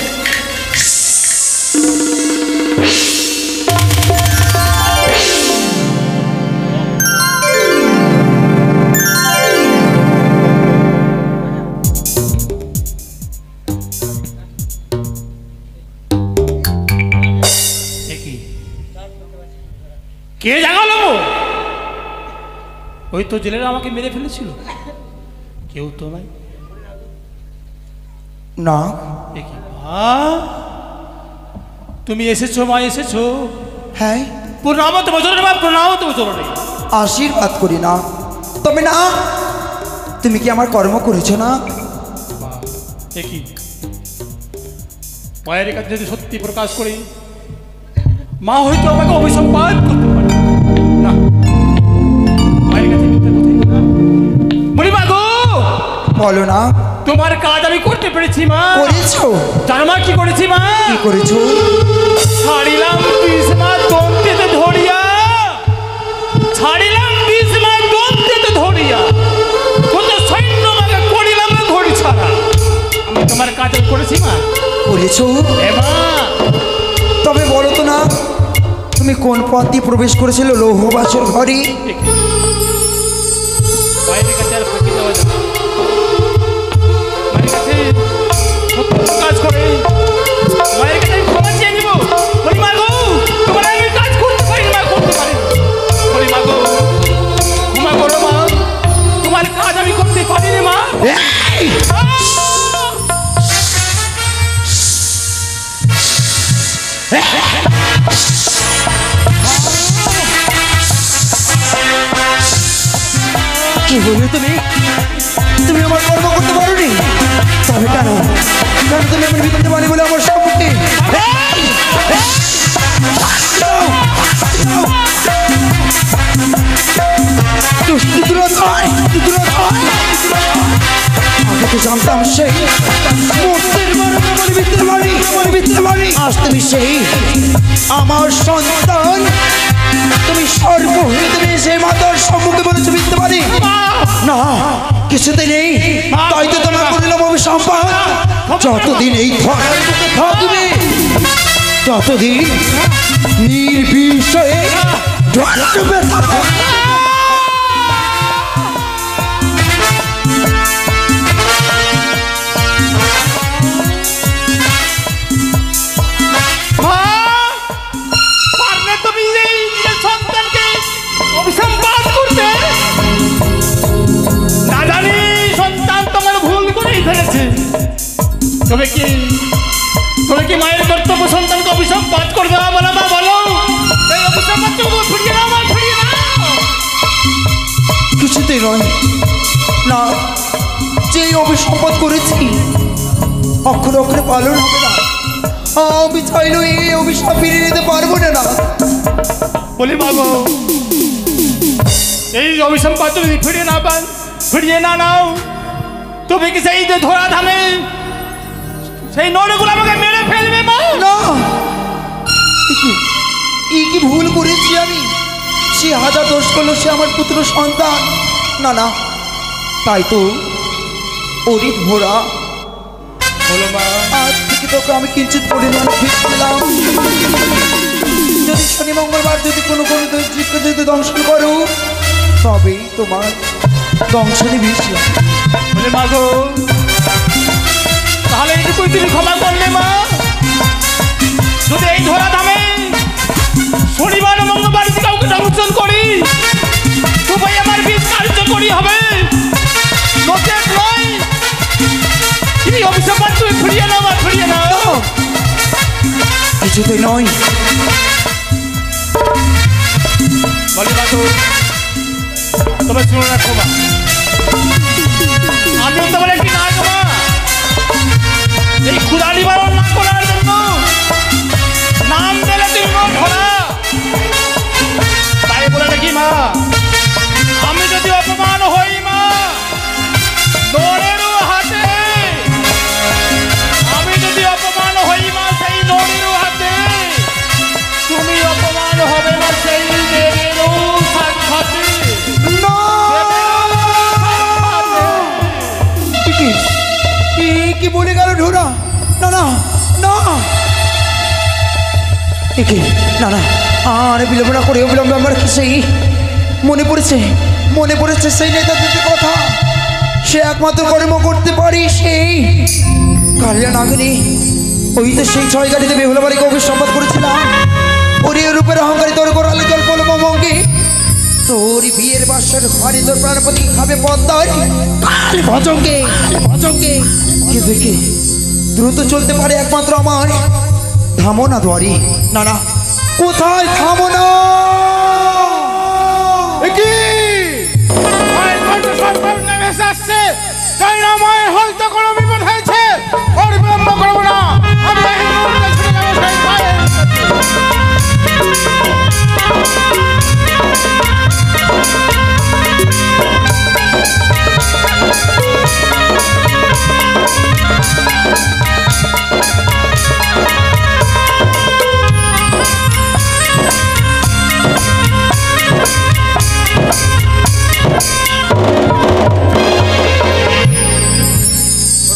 [SPEAKER 5] কে জাগালো? ওই তো জেলেরা আমাকে মেরে ফেলেছিল। কেউ তো নাই।
[SPEAKER 3] না
[SPEAKER 5] এ কি মা, তুমি এসেছো মা, এসেছো।
[SPEAKER 3] হ্যাঁ,
[SPEAKER 5] প্রণাম তো বজরে মা, প্রণাম তো বজরে।
[SPEAKER 3] আশীর্বাদ করি না, তবে না তুমি কি আমার কর্ম করেছো না?
[SPEAKER 5] এ কি মায়ের কাছে যদি সত্যি প্রকাশ করি, মা হয়তো আমাকে অভিসম্পাদ করতে পারে না। মায়ের কাছে মিথ্যা কথাই বলি না। বলি মা গো,
[SPEAKER 3] বলো না।
[SPEAKER 5] তোমার কাজ আমি করতে পেরেছি মা।
[SPEAKER 3] করেছো?
[SPEAKER 5] জানো মা কি করেছি মা?
[SPEAKER 3] কি করেছো?
[SPEAKER 5] ছাড়িলাম বিষ্মা দন্তেতে ধরিয়া, ছাড়িলাম বিষ্মা দন্তেতে ধরিয়া, কত সৈন্য মাকে করিলাম ঘড়ি ছাড়া। আমি তোমার কাজ করেছি মা।
[SPEAKER 3] করেছো?
[SPEAKER 5] এ মা,
[SPEAKER 3] তবে বলো তো না, তুমি কোন পথ দিয়ে প্রবেশ করেছিলে লৌহবাসর ঘরে?
[SPEAKER 5] বাইরের কাছে আর ফাঁকি দেওয়া যাবে না। মায়ের কাছে সত্য কাজ করে, মায়ের কাছে আমি ক্ষমা চেয়ে নিব। বলি মা গো, তোমার আমি কাজ করতে পারি মা, করতে পারি। বলি মা গো, ক্ষমা করো মা, তোমার কাজ আমি করতে পারিনি মা।
[SPEAKER 3] কি বললে তুমি? তুমি আমার কর্ম করতে পারোনি? তবে কেন কেন তুমি আমার ভিতরে পারি বলে আমার সম্মুখে আগে তো জানতাম সেই আজ তুমি সেই আমার সন্তান, তুমি সর্বহীন, তুমি সেই মাতার সম্মুখে বলেছো মিথ্যে পারি না, কিছুতে নেই। তাই তো তোমার করিলাম অভিসম্পাদ। যতদিন এই ধরার বুকে থাকবে, ততদিন নির্বিষয়ে ঢুকবে থাকবে।
[SPEAKER 5] পারলে তুমি এই নিজের সন্তানকে অভিসম্পাদ করতে। না জানি সন্তান তোমার ভুল করেই ফেলেছে, তবে কি অভিশাপ পাঠ করবে না বলো মা, বলো এই অভিশাপ তুমি ফিরিয়ে নাও মা, ফিরিয়ে নাও।
[SPEAKER 3] কিছুতেই নয় না, যে অভিসম্পাদ করেছি অক্ষরে অক্ষরে পালন হবে না। আমি চাইলেও এই অভিশাপ ফিরিয়ে নিতে পারবো না। না
[SPEAKER 5] বলি মা গো, এই অভিশাপ পাঠ যদি ফিরিয়ে না পান, ফিরিয়ে না নাও, তুমি কি সেই যে ধরা ধামে সেই নড়েগুলো আমাকে মেরে ফেলবে মা?
[SPEAKER 3] না, এই কি ভুল করেছি আমি? সে হাজার দোষ করলো, সে আমার পুত্র সন্তান। না না, তাই তো ওরি ভোরা
[SPEAKER 5] বলো মা।
[SPEAKER 3] আজ থেকে তোকে আমি কিঞ্চিত পরিমাণ ফিরছিলাম। যদি শনি মঙ্গলবার যদি কোনো জীবকে যদি দংশন করো, তবেই তোমার দংশনে বেশি।
[SPEAKER 5] বলে মা গো, তাহলে এইটুকুই তুমি ক্ষমা করলে মা? যদি এই ধরা ধামে শনিবার ও মঙ্গলবার যদি কাউকে দংশন করি, তবে আমার বিষ কার্যকরী হবে, নচেত নয়। এই অভিশাপ তুমি ফিরিয়ে নাও মা, ফিরিয়ে নাও।
[SPEAKER 3] কিছুতেই নয়।
[SPEAKER 5] বলি মা গো, তবে শুনে রাখো মা, আমিও তোমার একটি নায়ক মা। এই ক্ষুধা নিবারণ না করার জন্য নাম দিলে তুমি ধরা। তাই বলে নাকি মা, আমি যদি অপমান হই মা নড়েরও হাতে, আমি যদি অপমান হই মা সেই নড়েরও হাতে, তুমি অপমান হবে না সেই দেবেরও সাক্ষাতে।
[SPEAKER 3] কি বলে গেল ঢোরা? না না না, একে না না, আর বিলম্ব না করে অবিলম্বে আমার কি সেই মনে পড়েছে সেই নেতাদের কথা। সে একমাত্র কর্ম করতে পারি সেই কালিয়া নাগিনী। ওই তো সেই 6 গাড়িতে বেহুলা বাড়িকে অভিসম্পাদ করেছিলাম। ওরে রূপের অহংকারী তোর গোড়ালে জল পল মঙ্গে, তোর বিয়ের বাসর ঘরে তোর প্রাণপতি খাবে পদ্মার ভজঙ্গে ভজঙ্গে। কিন্তু কি দ্রুত চলতে পারে একমাত্র আমার ধামনা দুয়ারি। না না, কোথায় ধামনা?
[SPEAKER 5] তাই না মায়ের হয়তো কোনো বিপদ হয়েছে, ওর বিলম্ব করবো না। আমি এই মুহূর্তে ছুটে যাবো সেই মায়ের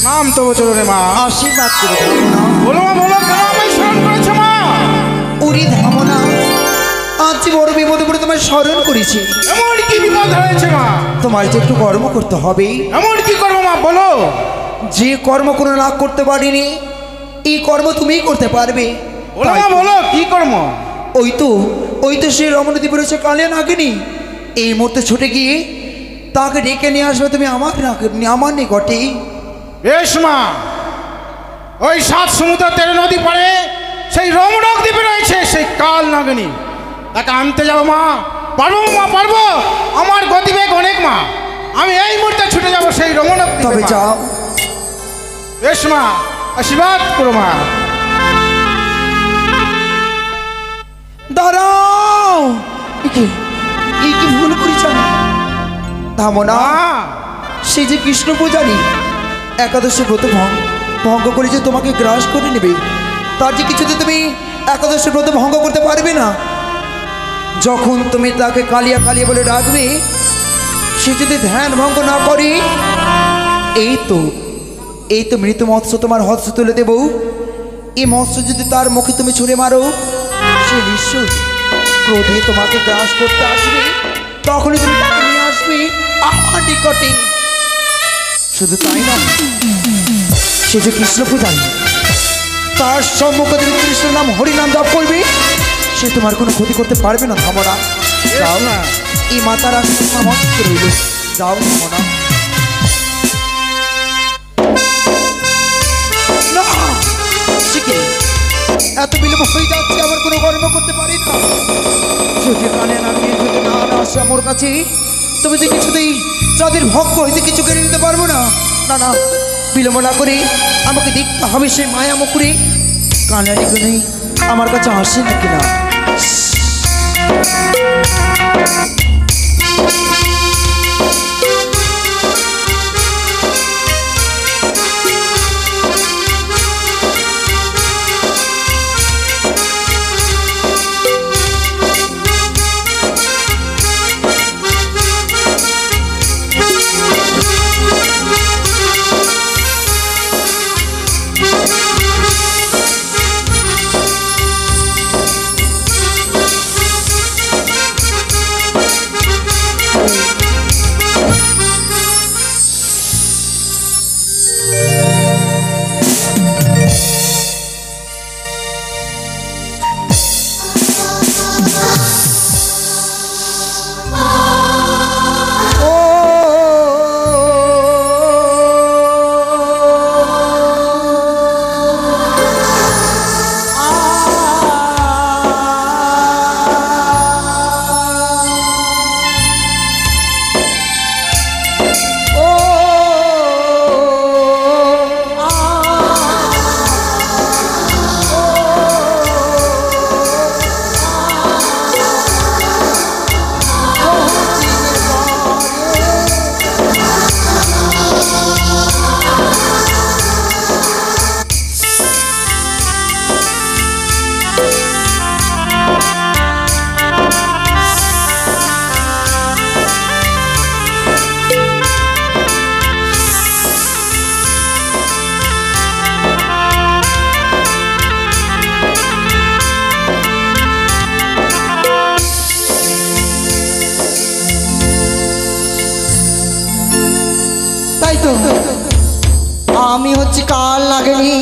[SPEAKER 5] নাম তো বলো রে মা।
[SPEAKER 3] আশীর্বাদ করে ধামনা।
[SPEAKER 5] বলো মা, বলো কেন আমায় স্মরণ করেছো মা?
[SPEAKER 3] ওরে ধামনা, আজ যে বড় বিপদে পড়ে তোমায় স্মরণ করেছি।
[SPEAKER 5] এমন কি বিপদ হয়েছে মা?
[SPEAKER 3] তোমার যে একটু কর্ম করতে হবে।
[SPEAKER 5] এমন কি করবো মা, বলো।
[SPEAKER 3] যে কর্ম কোনো না করতে পারিনি, এই কর্ম তুমিই করতে পারবে।
[SPEAKER 5] বলো মা, বলো কি কর্ম?
[SPEAKER 3] ওই তো সেই রমণদীপ রয়েছে কালিয়া নাগিনী। এই মুহূর্তে ছুটে গিয়ে তাকে ডেকে নিয়ে আসবে তুমি আমার নিকটে।
[SPEAKER 5] বেশ মা, ওই 7 সমুদ্র 13 নদী পারে সেই রমণক দ্বীপে রয়েছে সেই কাল নাগিনী, তাকে আনতে যাবো মা। পারবো মা, পারবো। আমার গতিবেগ অনেক মা, আমি এই মুহূর্তে ছুটে যাবো সেই রমণক দ্বীপে।
[SPEAKER 3] তবে যাও।
[SPEAKER 5] বেশ মা, আশীর্বাদ করো মা।
[SPEAKER 3] দাঁড়াও, এই কি ভুল করেছ আমি? ধামনা, সে যে কৃষ্ণ পূজারী একাদশী ব্রত ভঙ্গ করে যে তোমাকে গ্রাস করে নেবে, তার যে কিছুতে তুমি একাদশী ব্রত ভঙ্গ করতে পারবে না। যখন তুমি তাকে কালিয়া কালিয়া বলে ডাকবে, সে যদি ধ্যান ভঙ্গ না করে, এই তো মৃত মৎস্য তোমার হস্ত তুলে দেব। এই মৎস্য যদি তার মুখে তুমি ছুঁড়ে মারো, সে নিশ্চয় ক্রোধে তোমাকে গ্রাস করতে আসবে। তখনই তুমি তাকে নিয়ে আসবে আমার নিকটে। শুধু তাই না, সে যে কৃষ্ণ পূজারী, তার সম্মুখে তুমি কৃষ্ণ নাম হরিনাম জপ করবে, সে তোমার কোনো ক্ষতি করতে পারবে না। ধামনা, যাও না, এই মাতার আসলে তোমার মস্ত রইল। যাও ধামনা। না, এত বিলম্ব হয়ে যাচ্ছে, আমার কোনো কর্ম করতে পারি না। যদি কানে না নিয়ে যদি না আসে আমার কাছে, তবে যে কিছুতেই যাদের ভক্ত হইতে কিছু কেড়ে নিতে পারবো না। না না, বিলম্ব না করে আমাকে দেখতে হবে সেই মায়া মুকুরে কানারি গুনে আমার কাছে আসে নাকি না।
[SPEAKER 1] আমি হচ্ছি কাল লাগেনি,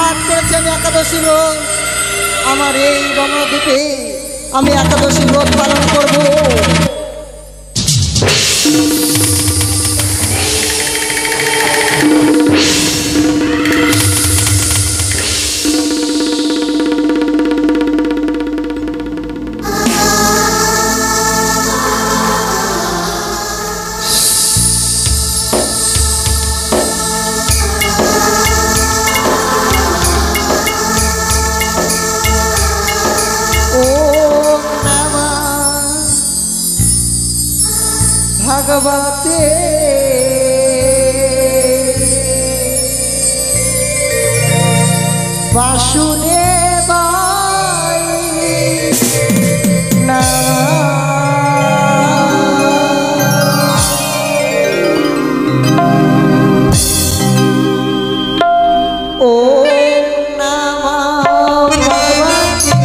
[SPEAKER 1] আজ করেছি আমি একাদশী রোগ। আমার এই রমণদ্বীপে আমি একাদশী রোগ পালন করব। ভগবতে বাসুদেবায় নমঃ। ওম নমঃ ভগবতে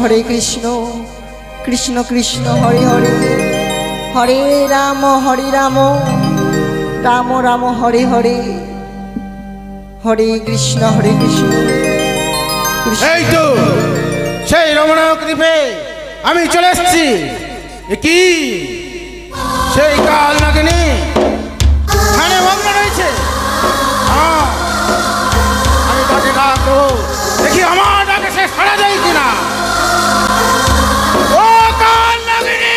[SPEAKER 1] হরে কৃষ্ণ কৃষ্ণ কৃষ্ণ হরে হরে হরে রাম রাম রাম হরে হরে হরে কৃষ্ণ
[SPEAKER 5] এই তো সেই রমণক দ্বীপে আমি চলে এসেছি। কি সেই কাল নাগিনী এখানে ভগ্ন রয়েছে। আমি তাকে ডাকবো, দেখি আমার ডাকে সে সাড়া যায় কিনা। ও কাল নাগিনী!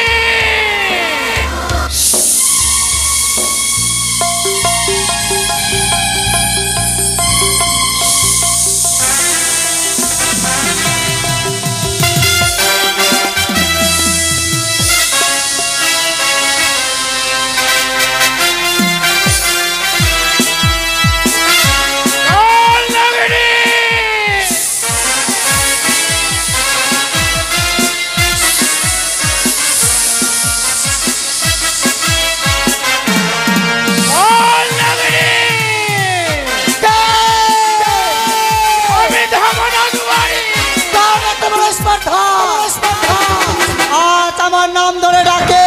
[SPEAKER 1] আজ আমার নাম ধরে ডাকে।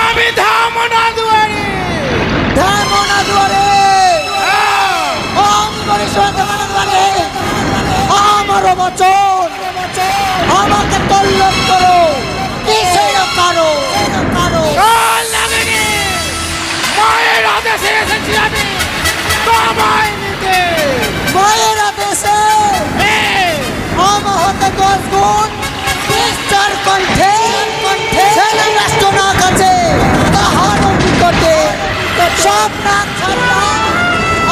[SPEAKER 5] আমি ধামনা দুয়ারে
[SPEAKER 1] আমার বচন আমাকে তল্লক করো, কিসের কারো
[SPEAKER 5] মায়ের আদেশে এসেছি আমি তোমায় নিতে।
[SPEAKER 1] মায়ের আদেশে আমার হতে 10 গুণ বিস্তার কণ্ঠে ছেলে রাষ্ট্র না কাছে তাহারও নিকটে সব না ছাড়লাম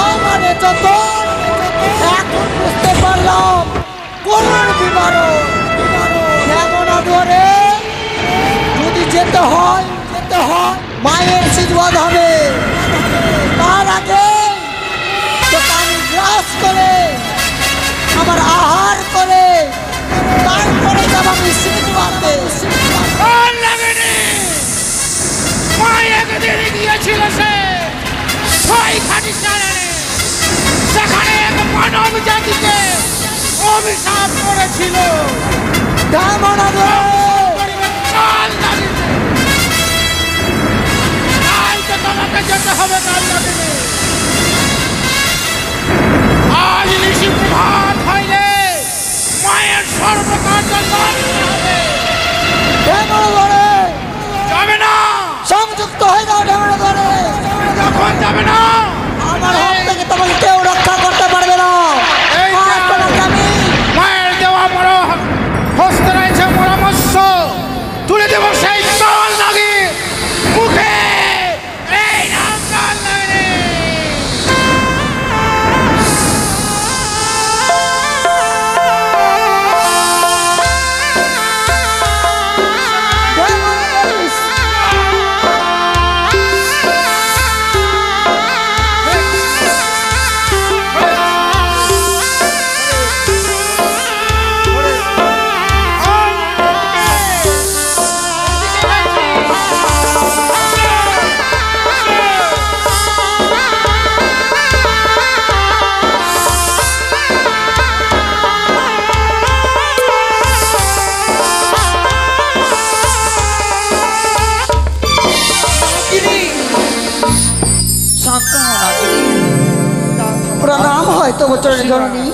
[SPEAKER 1] আমার যত এখন বুঝতে পারলাম করুণ বিবরণ। কেমন ধরে যদি যেতে হয় মায়ের আশীর্বাদ হবে। তার আগে আমি গ্রাস করে আমার আহার করে তারপরে যাব আমি আশীর্বাদে।
[SPEAKER 5] একদিন গিয়েছিল সে ছয়খানি চালানে, সেখানে এক মানব জাতিকে অভিশাপ করেছিল।
[SPEAKER 1] কেমন
[SPEAKER 5] তোমাকে যেতে হবে কাল নাগিনী। আজ নিশি প্রভাত হইলে মায়ের সর্বকার্য হবে। যাবে না,
[SPEAKER 1] সংযুক্ত হয়ে যাও ঢেমনা ধরে।
[SPEAKER 5] যখন যাবে না
[SPEAKER 1] আমার হাত থেকে তোমাকে কেউ রক্ষা করতে পারবে না। আমি
[SPEAKER 5] মায়ের দেওয়া বড় হস্তে রয়েছে পরামর্শ, তুলে দেব সেই কাল নাগি মুখে। এই নাম কাল নাগিনী।
[SPEAKER 1] প্রণাম হয়তো বছরের জননী।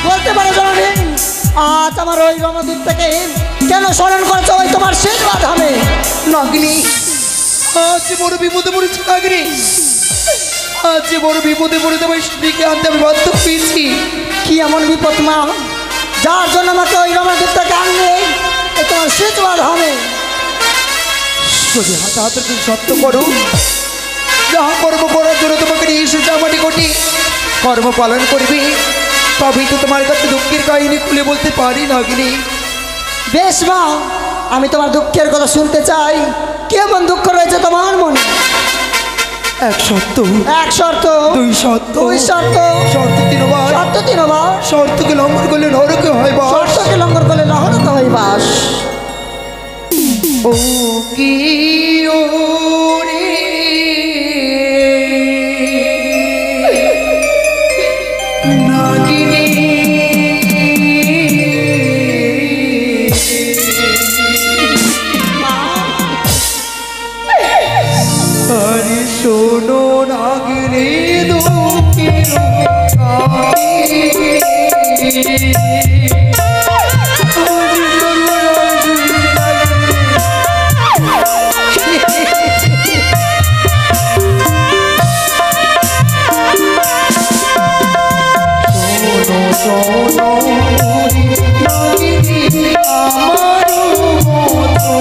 [SPEAKER 1] বলতে পারো জননী, আজ আমার ওই রণদ্বীপ থেকে কেন স্মরণ করেছো ওই তোমার আশীর্বাদ হবে?
[SPEAKER 3] নাগিনী, আজ বড় বিপদে পড়েছি নাগিনী। আজ বড় বিপদে পড়ে তোমার স্ত্রীকে আনতে আমি বাধ্য হয়েছি।
[SPEAKER 1] কি এমন বিপদ মা, যার জন্য আমাকে ওই রণদ্বীপ থেকে আনলে এই তোমার আশীর্বাদ হবে?
[SPEAKER 3] যদি হাতে তুমি সত্য করো, যাহা কর্ম করার জন্য তোমাকে নিয়ে এসেছে আমার নিকটে কর্ম পালন করবি, তবেই তো তোমার কাছে দুঃখের কাহিনী খুলে বলতে পারি নাগিনী।
[SPEAKER 1] বেশ মা, আমি তোমার দুঃখের কথা শুনতে চাই। কেমন দুঃখ রয়েছে তোমার মনে?
[SPEAKER 3] এক শর্ত,
[SPEAKER 1] এক শর্ত,
[SPEAKER 3] দুই শর্ত,
[SPEAKER 1] দুই শর্ত,
[SPEAKER 3] শর্ত তিনবার,
[SPEAKER 1] শর্ত তিনবার,
[SPEAKER 3] শর্তকে লঙ্ঘন করলে নরকে হয় বাস,
[SPEAKER 1] শর্তকে লঙ্ঘন করলে নহরতে হয় বাস।
[SPEAKER 3] ও কি ও শোনো নাগিনী আমার মতো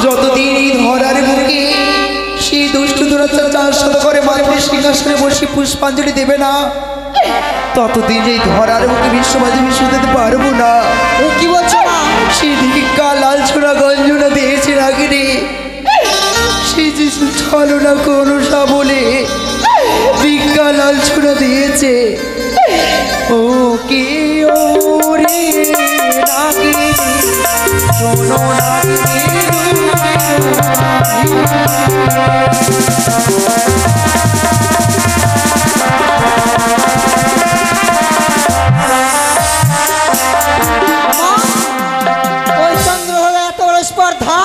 [SPEAKER 3] যতদিন এই ধরার বুকে সেই দুষ্ট দুরাচার চাষাদ করে মায়ের সিংহাসনে বসে পুষ্পাঞ্জলি দেবে না, ততদিন এই ধরার বুকে বিশ্ববাদী বিশ্ব দিতে পারবো না।
[SPEAKER 1] ও কি বলছো মা?
[SPEAKER 3] সেই ভিক্ষা লালছনা গঞ্জনা দিয়েছে রাগিনী, সেই যে ছলনা করুণা বলে ভিক্ষা লালছনা দিয়েছে। ও কি ও রে রাগিনী, শোনো রাগিনী
[SPEAKER 1] ওই চন্দ্র হলো এত বড় স্পর্ধা,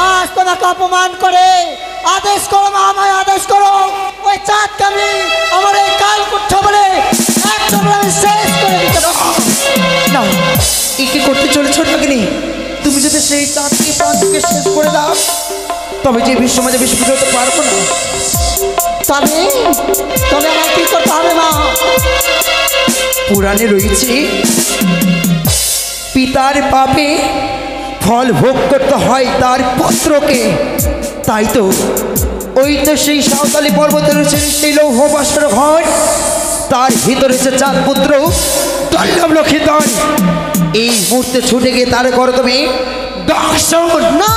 [SPEAKER 1] আজ তোমাকে অপমান করে আদেশ করো মা, আমায় আদেশ করো ওই চাঁদকে আমি আমার এই কাল কুচ্ছ বলে একদম আমি শেষ করে দিতে পারবো।
[SPEAKER 3] না, একে করতে চলেছ রাগিনী। তুমি যদি সেই চাঁদকে প্রান্তকে শেষ করে দাও, তবে যে বিশ্ব মাঝে বিস্ফোরিত হতে পারবো না।
[SPEAKER 1] তবে তবে আমার কি করতে হবে মা?
[SPEAKER 3] পুরাণে রয়েছে পিতার পাপে ফল ভোগ করতে হয় তার পুত্রকে। তাই তো ওই তো সেই সাঁওতালি পর্বতে রয়েছে সেই লৌহ বাসর ঘর, তার ভিতরে রয়েছে চাঁদ পুত্র দল্লভ লক্ষিধর। এই মুহূর্তে ছুটে গিয়ে তার করো তুমি দর্শন।
[SPEAKER 1] না,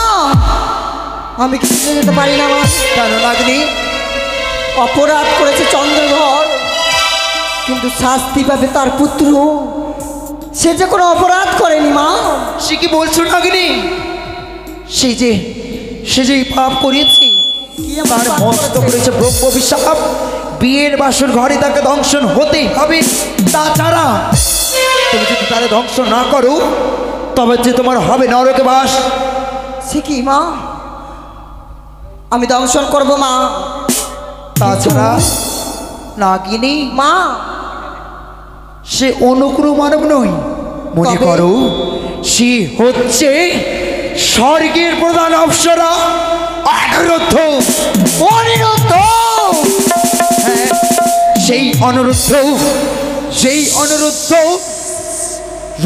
[SPEAKER 1] আমি কিছু যেতে পারি না মা।
[SPEAKER 3] কেন লাগনি?
[SPEAKER 1] অপরাধ করেছে চন্দ্রধর, কিন্তু শাস্তি পাবে তার পুত্র। সে যে কোনো অপরাধ করেনি মা।
[SPEAKER 3] সে কি বলছো নাগিনী? সে যে পাপ করিয়েছি, তার মস্ত করেছে ব্রহ্ম অভিশাপ। বিয়ের বাসর ঘরে তাকে ধ্বংসন হতেই হবে, তাছাড়া তুমি যদি তারে ধ্বংস না করো তবে যে তোমার হবে নরকে বাস।
[SPEAKER 1] সে কি মা? আমি দংশন করব মা।
[SPEAKER 3] তাছাড়া নাগিনী
[SPEAKER 1] মা
[SPEAKER 3] সে অনুগ্রহ মানব নয়, মনে
[SPEAKER 1] তবে?
[SPEAKER 3] করো সে হচ্ছে স্বর্গের প্রধান অপ্সরা অনিরুদ্ধ।
[SPEAKER 1] অনিরুদ্ধ!
[SPEAKER 3] হ্যাঁ, সেই অনুরুদ্ধ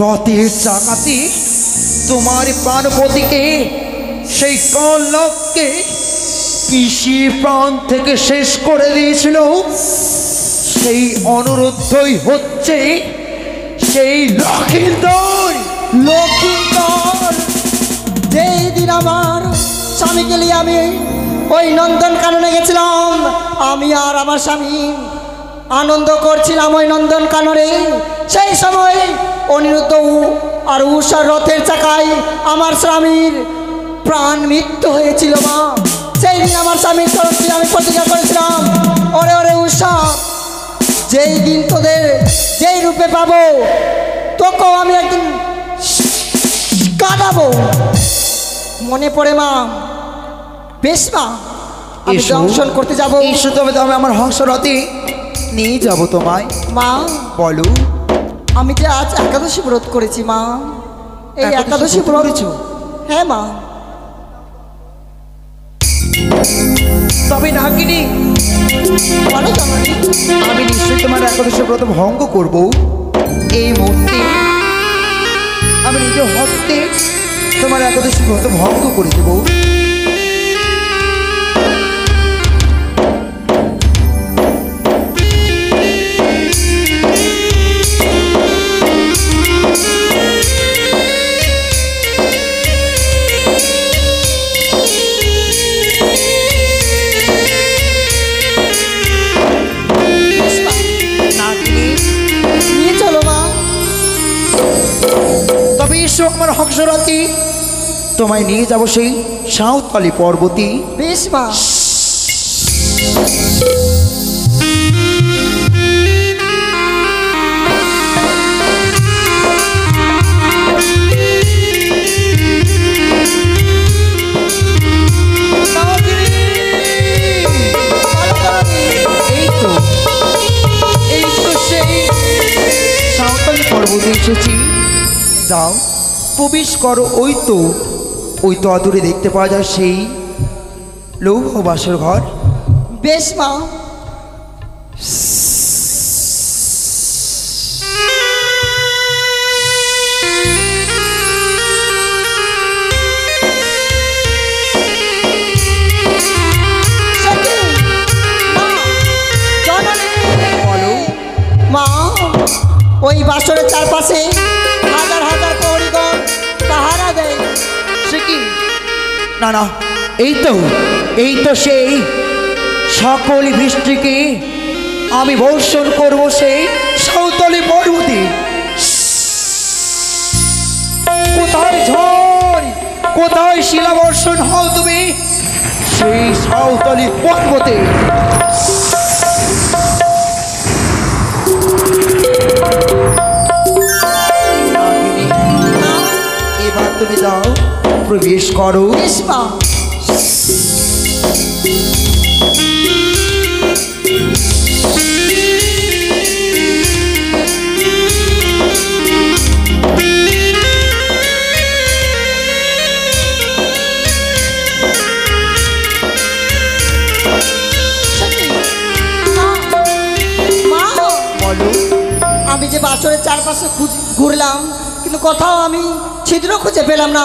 [SPEAKER 3] রথের চাকাতে তোমার প্রাণপতিকে সেই কলককে পিসিয়ে প্রাণ থেকে শেষ করে দিয়েছিল। সেই অনুরুদ্ধই হচ্ছে সেই লক্ষিন্দর।
[SPEAKER 1] লক্ষিন্দর যেই দিন আমার স্বামীকে নিয়ে আমি ওই নন্দন কাননে গেছিলাম, আমি আর আমার স্বামী আনন্দ করছিলাম ওই নন্দন কাননে। সেই সময় অনিরুদ্ধ আর উষার রথের চাকায় আমার স্বামীর প্রাণ মৃত্যু হয়েছিল মা। সেই দিন আমার স্বামীর তরফ থেকে আমি প্রতিজ্ঞা করেছিলাম, ওরে ওরে উষা, যেই দিন তোদের যেই রূপে পাবো তোকেও আমি একদিন কাটাবো। মনে পড়ে মা? বেশ মা, আমি
[SPEAKER 3] এসো।
[SPEAKER 1] দংশন করতে যাবো।
[SPEAKER 3] এসো, তবে তো আমি আমার হংসরথে নিয়ে যাবো তোমায়।
[SPEAKER 1] মা,
[SPEAKER 3] বলো।
[SPEAKER 1] আমি যে আজ একাদশী ব্রত করেছি মা। এই
[SPEAKER 3] একাদশী
[SPEAKER 1] একাদশী
[SPEAKER 3] ব্রত
[SPEAKER 1] ব্রত
[SPEAKER 3] করেছো?
[SPEAKER 1] হ্যাঁ মা।
[SPEAKER 3] তবে নাগিনী
[SPEAKER 1] বলো জননী।
[SPEAKER 3] আমি নিশ্চয়ই তোমার একাদশী ব্রত ভঙ্গ করব। এই মুহূর্তে আমি নিজের হস্তে তোমার একাদশী ব্রত ভঙ্গ করে দেব। এসো আমার হংসরাতি, তোমায় নিয়ে যাব সেই সাঁওতালি পর্বতী।
[SPEAKER 1] বেশ মা।
[SPEAKER 3] এই তো সেই সাঁওতালি পর্বতে এসেছি। যাও প্রবেশ করো। ওই তো অদূরে দেখতে পাওয়া যায় সেই লৌহ বাসর ঘর।
[SPEAKER 1] বেশ মা। মা, ওই বাসরের চারপাশে হাজার হাজার প্রহরীগণ পাহারা দেয়।
[SPEAKER 3] সে কি? না না, এই তো সেই সকল বৃষ্টিকে আমি বর্ষণ করবো সেই সাঁওতালি পর্বতে। কোথায় ঝড়, কোথায় শিলাবর্ষণ হও তুমি সেই সাঁওতালি পর্বতে। এবার তুমি যাও, প্রবেশ করো।
[SPEAKER 1] বেশ মা। আমি যে বাসরের চারপাশে ঘুরলাম, কিন্তু কোথাও আমি ছিদ্র খুঁজে পেলাম না।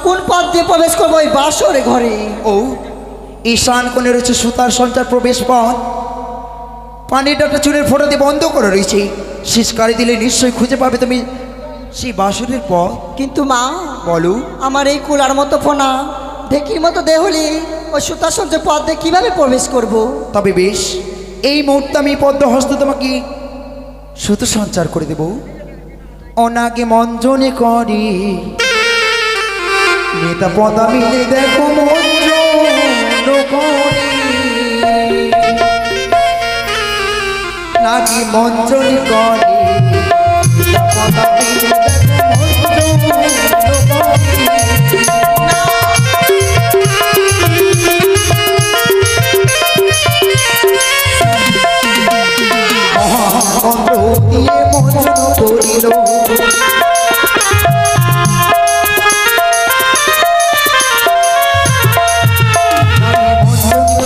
[SPEAKER 1] কোন পথ দিয়ে প্রবেশ করবো ওই বাসরে ঘরে?
[SPEAKER 3] ও, ঈশান কোণে রয়েছে সুতার সঞ্চার প্রবেশ পথ। পানিটা একটা চুলের ফোঁটা দিয়ে বন্ধ করে রয়েছে। শিসকারি দিলে নিশ্চয়ই খুঁজে পাবে তুমি সেই বাসরের পথ।
[SPEAKER 1] কিন্তু মা,
[SPEAKER 3] বলো।
[SPEAKER 1] আমার এই কুলার মতো ফোনা, ঢেকির মতো দেহলি, ওই সুতার সঞ্চার পথ দিয়ে কিভাবে প্রবেশ করব?
[SPEAKER 3] তবে বেশ, এই মুহূর্তে আমি পদ্ম হস্ত তোমাকে সুতো সঞ্চার করে দেব। অনাগে মঞ্জনে করি নেতা পদা মিলে দেখো মঞ্জন করি, নাকি মঞ্জনে করি নেতা পদা মিলে দেখো মঞ্জন করি। মন্ত্র দিয়ে মঞ্জন করিল,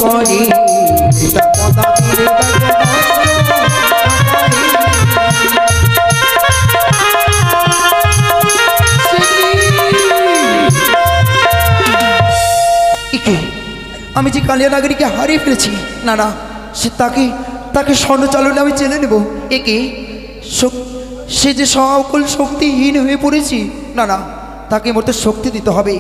[SPEAKER 3] করি পদা মিলে আমি যে কালিয়া নাগরীকে হারিয়ে ফেলেছি। না না, সে তাকে স্বর্ণচালনে আমি চেনে নেব। একে সে যে সকল শক্তিহীন হয়ে পড়েছি। না না, তাকে মতো শক্তি দিতে হবে।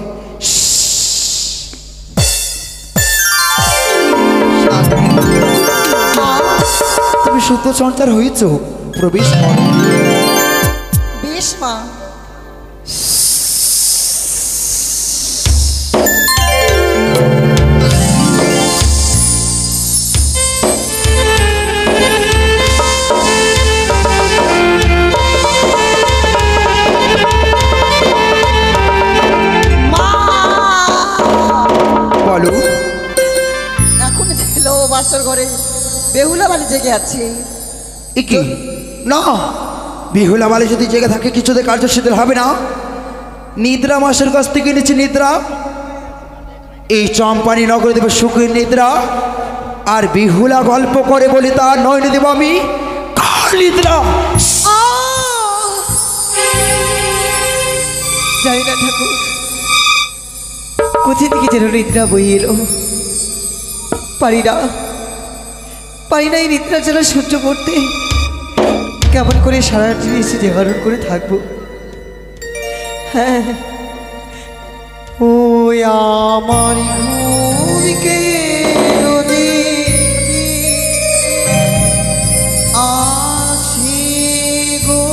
[SPEAKER 3] তুমি সত্য সঞ্চার হয়েছ, প্রবেশ করো।
[SPEAKER 1] বেশ মা।
[SPEAKER 3] বলো।
[SPEAKER 1] এখন ছিল বাসর ঘরে বেহুলা বাড়ি জেগে আছে।
[SPEAKER 3] কি না, বেহুলা বালি যদি জেগে থাকে কিছুতে কার্যসিদ্ধ হবে না। নিদ্রা মাসের কাছ থেকে এনেছি নিদ্রা। এই চম্পানি নগরে দেব সুখের নিদ্রা, আর বেহুলা গল্প করে বলি তার নয়নে দেব আমি নিদ্রা।
[SPEAKER 7] জানি না ঠাকুর, কোথা থেকে যেন নিদ্রা বই এলো। পারি না এই নিদ্রা যেন সহ্য করতে। কেমন করে সারাটি এসে জাগরণ করে থাকবো। হ্যাঁ, ও আমার ঘুমকে নদী আসি গো,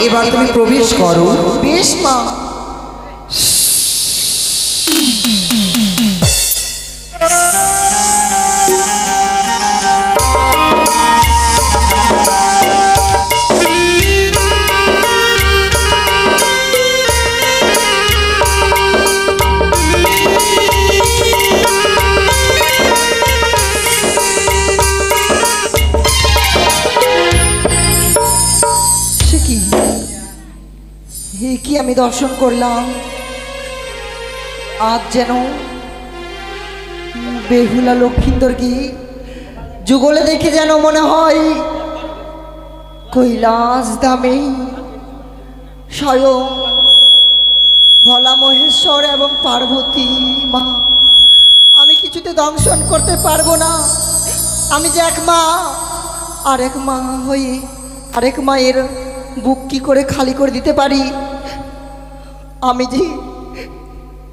[SPEAKER 3] এবার তুমি প্রবেশ করো।
[SPEAKER 1] বেশ মা। কি আমি দর্শন করলাম, আজ যেন বেহুলা লক্ষিন্দর কি যুগলে দেখে যেন মনে হয় কৈলাস ধামে স্বয়ং ভোলা মহেশ্বর এবং পার্বতী মা। আমি কিছুতে দংশন করতে পারবো না। আমি যে এক মা, আরেক মা হয়ে আরেক মায়ের বুক কি করে খালি করে দিতে পারি, আমি যে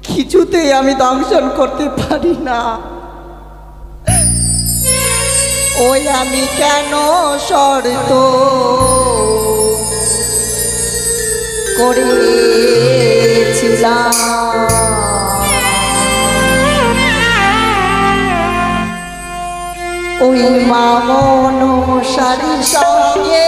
[SPEAKER 1] কিছুতেই আমি দংশন করতে পারি না। ওই আমি কেন শর্ত করেছিলাম, ওই মা মনসারী সঙ্গে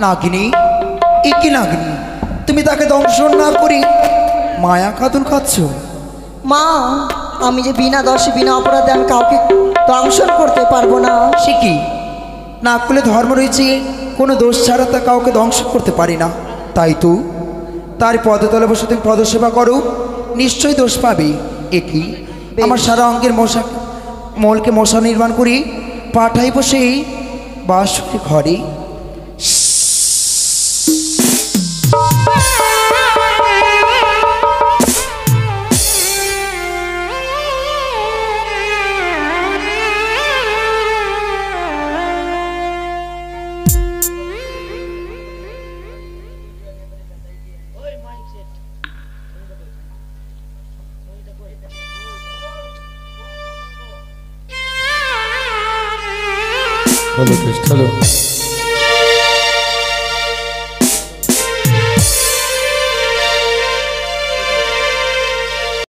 [SPEAKER 3] নাগিনী, একি নাগিনী, তুমি তাকে দংশন না করি মায়া কাতুল খাচ্ছ।
[SPEAKER 1] মা, আমি যে বিনা দোষে বিনা অপরাধে আমি কাউকে দংশন করতে পারবো না।
[SPEAKER 3] সে কি, না করলে ধর্ম রয়েছে কোনো দোষ ছাড়া তা কাউকে ধ্বংস করতে পারি না। তাই তো তার পদতলে বসে তুমি পদসেবা করো, নিশ্চয়ই দোষ পাবে। একই আমার সারা অঙ্গের মলকে মশা নির্মাণ করি পাঠাই বসে বাসুরি ঘরে।
[SPEAKER 8] Hello test, hello.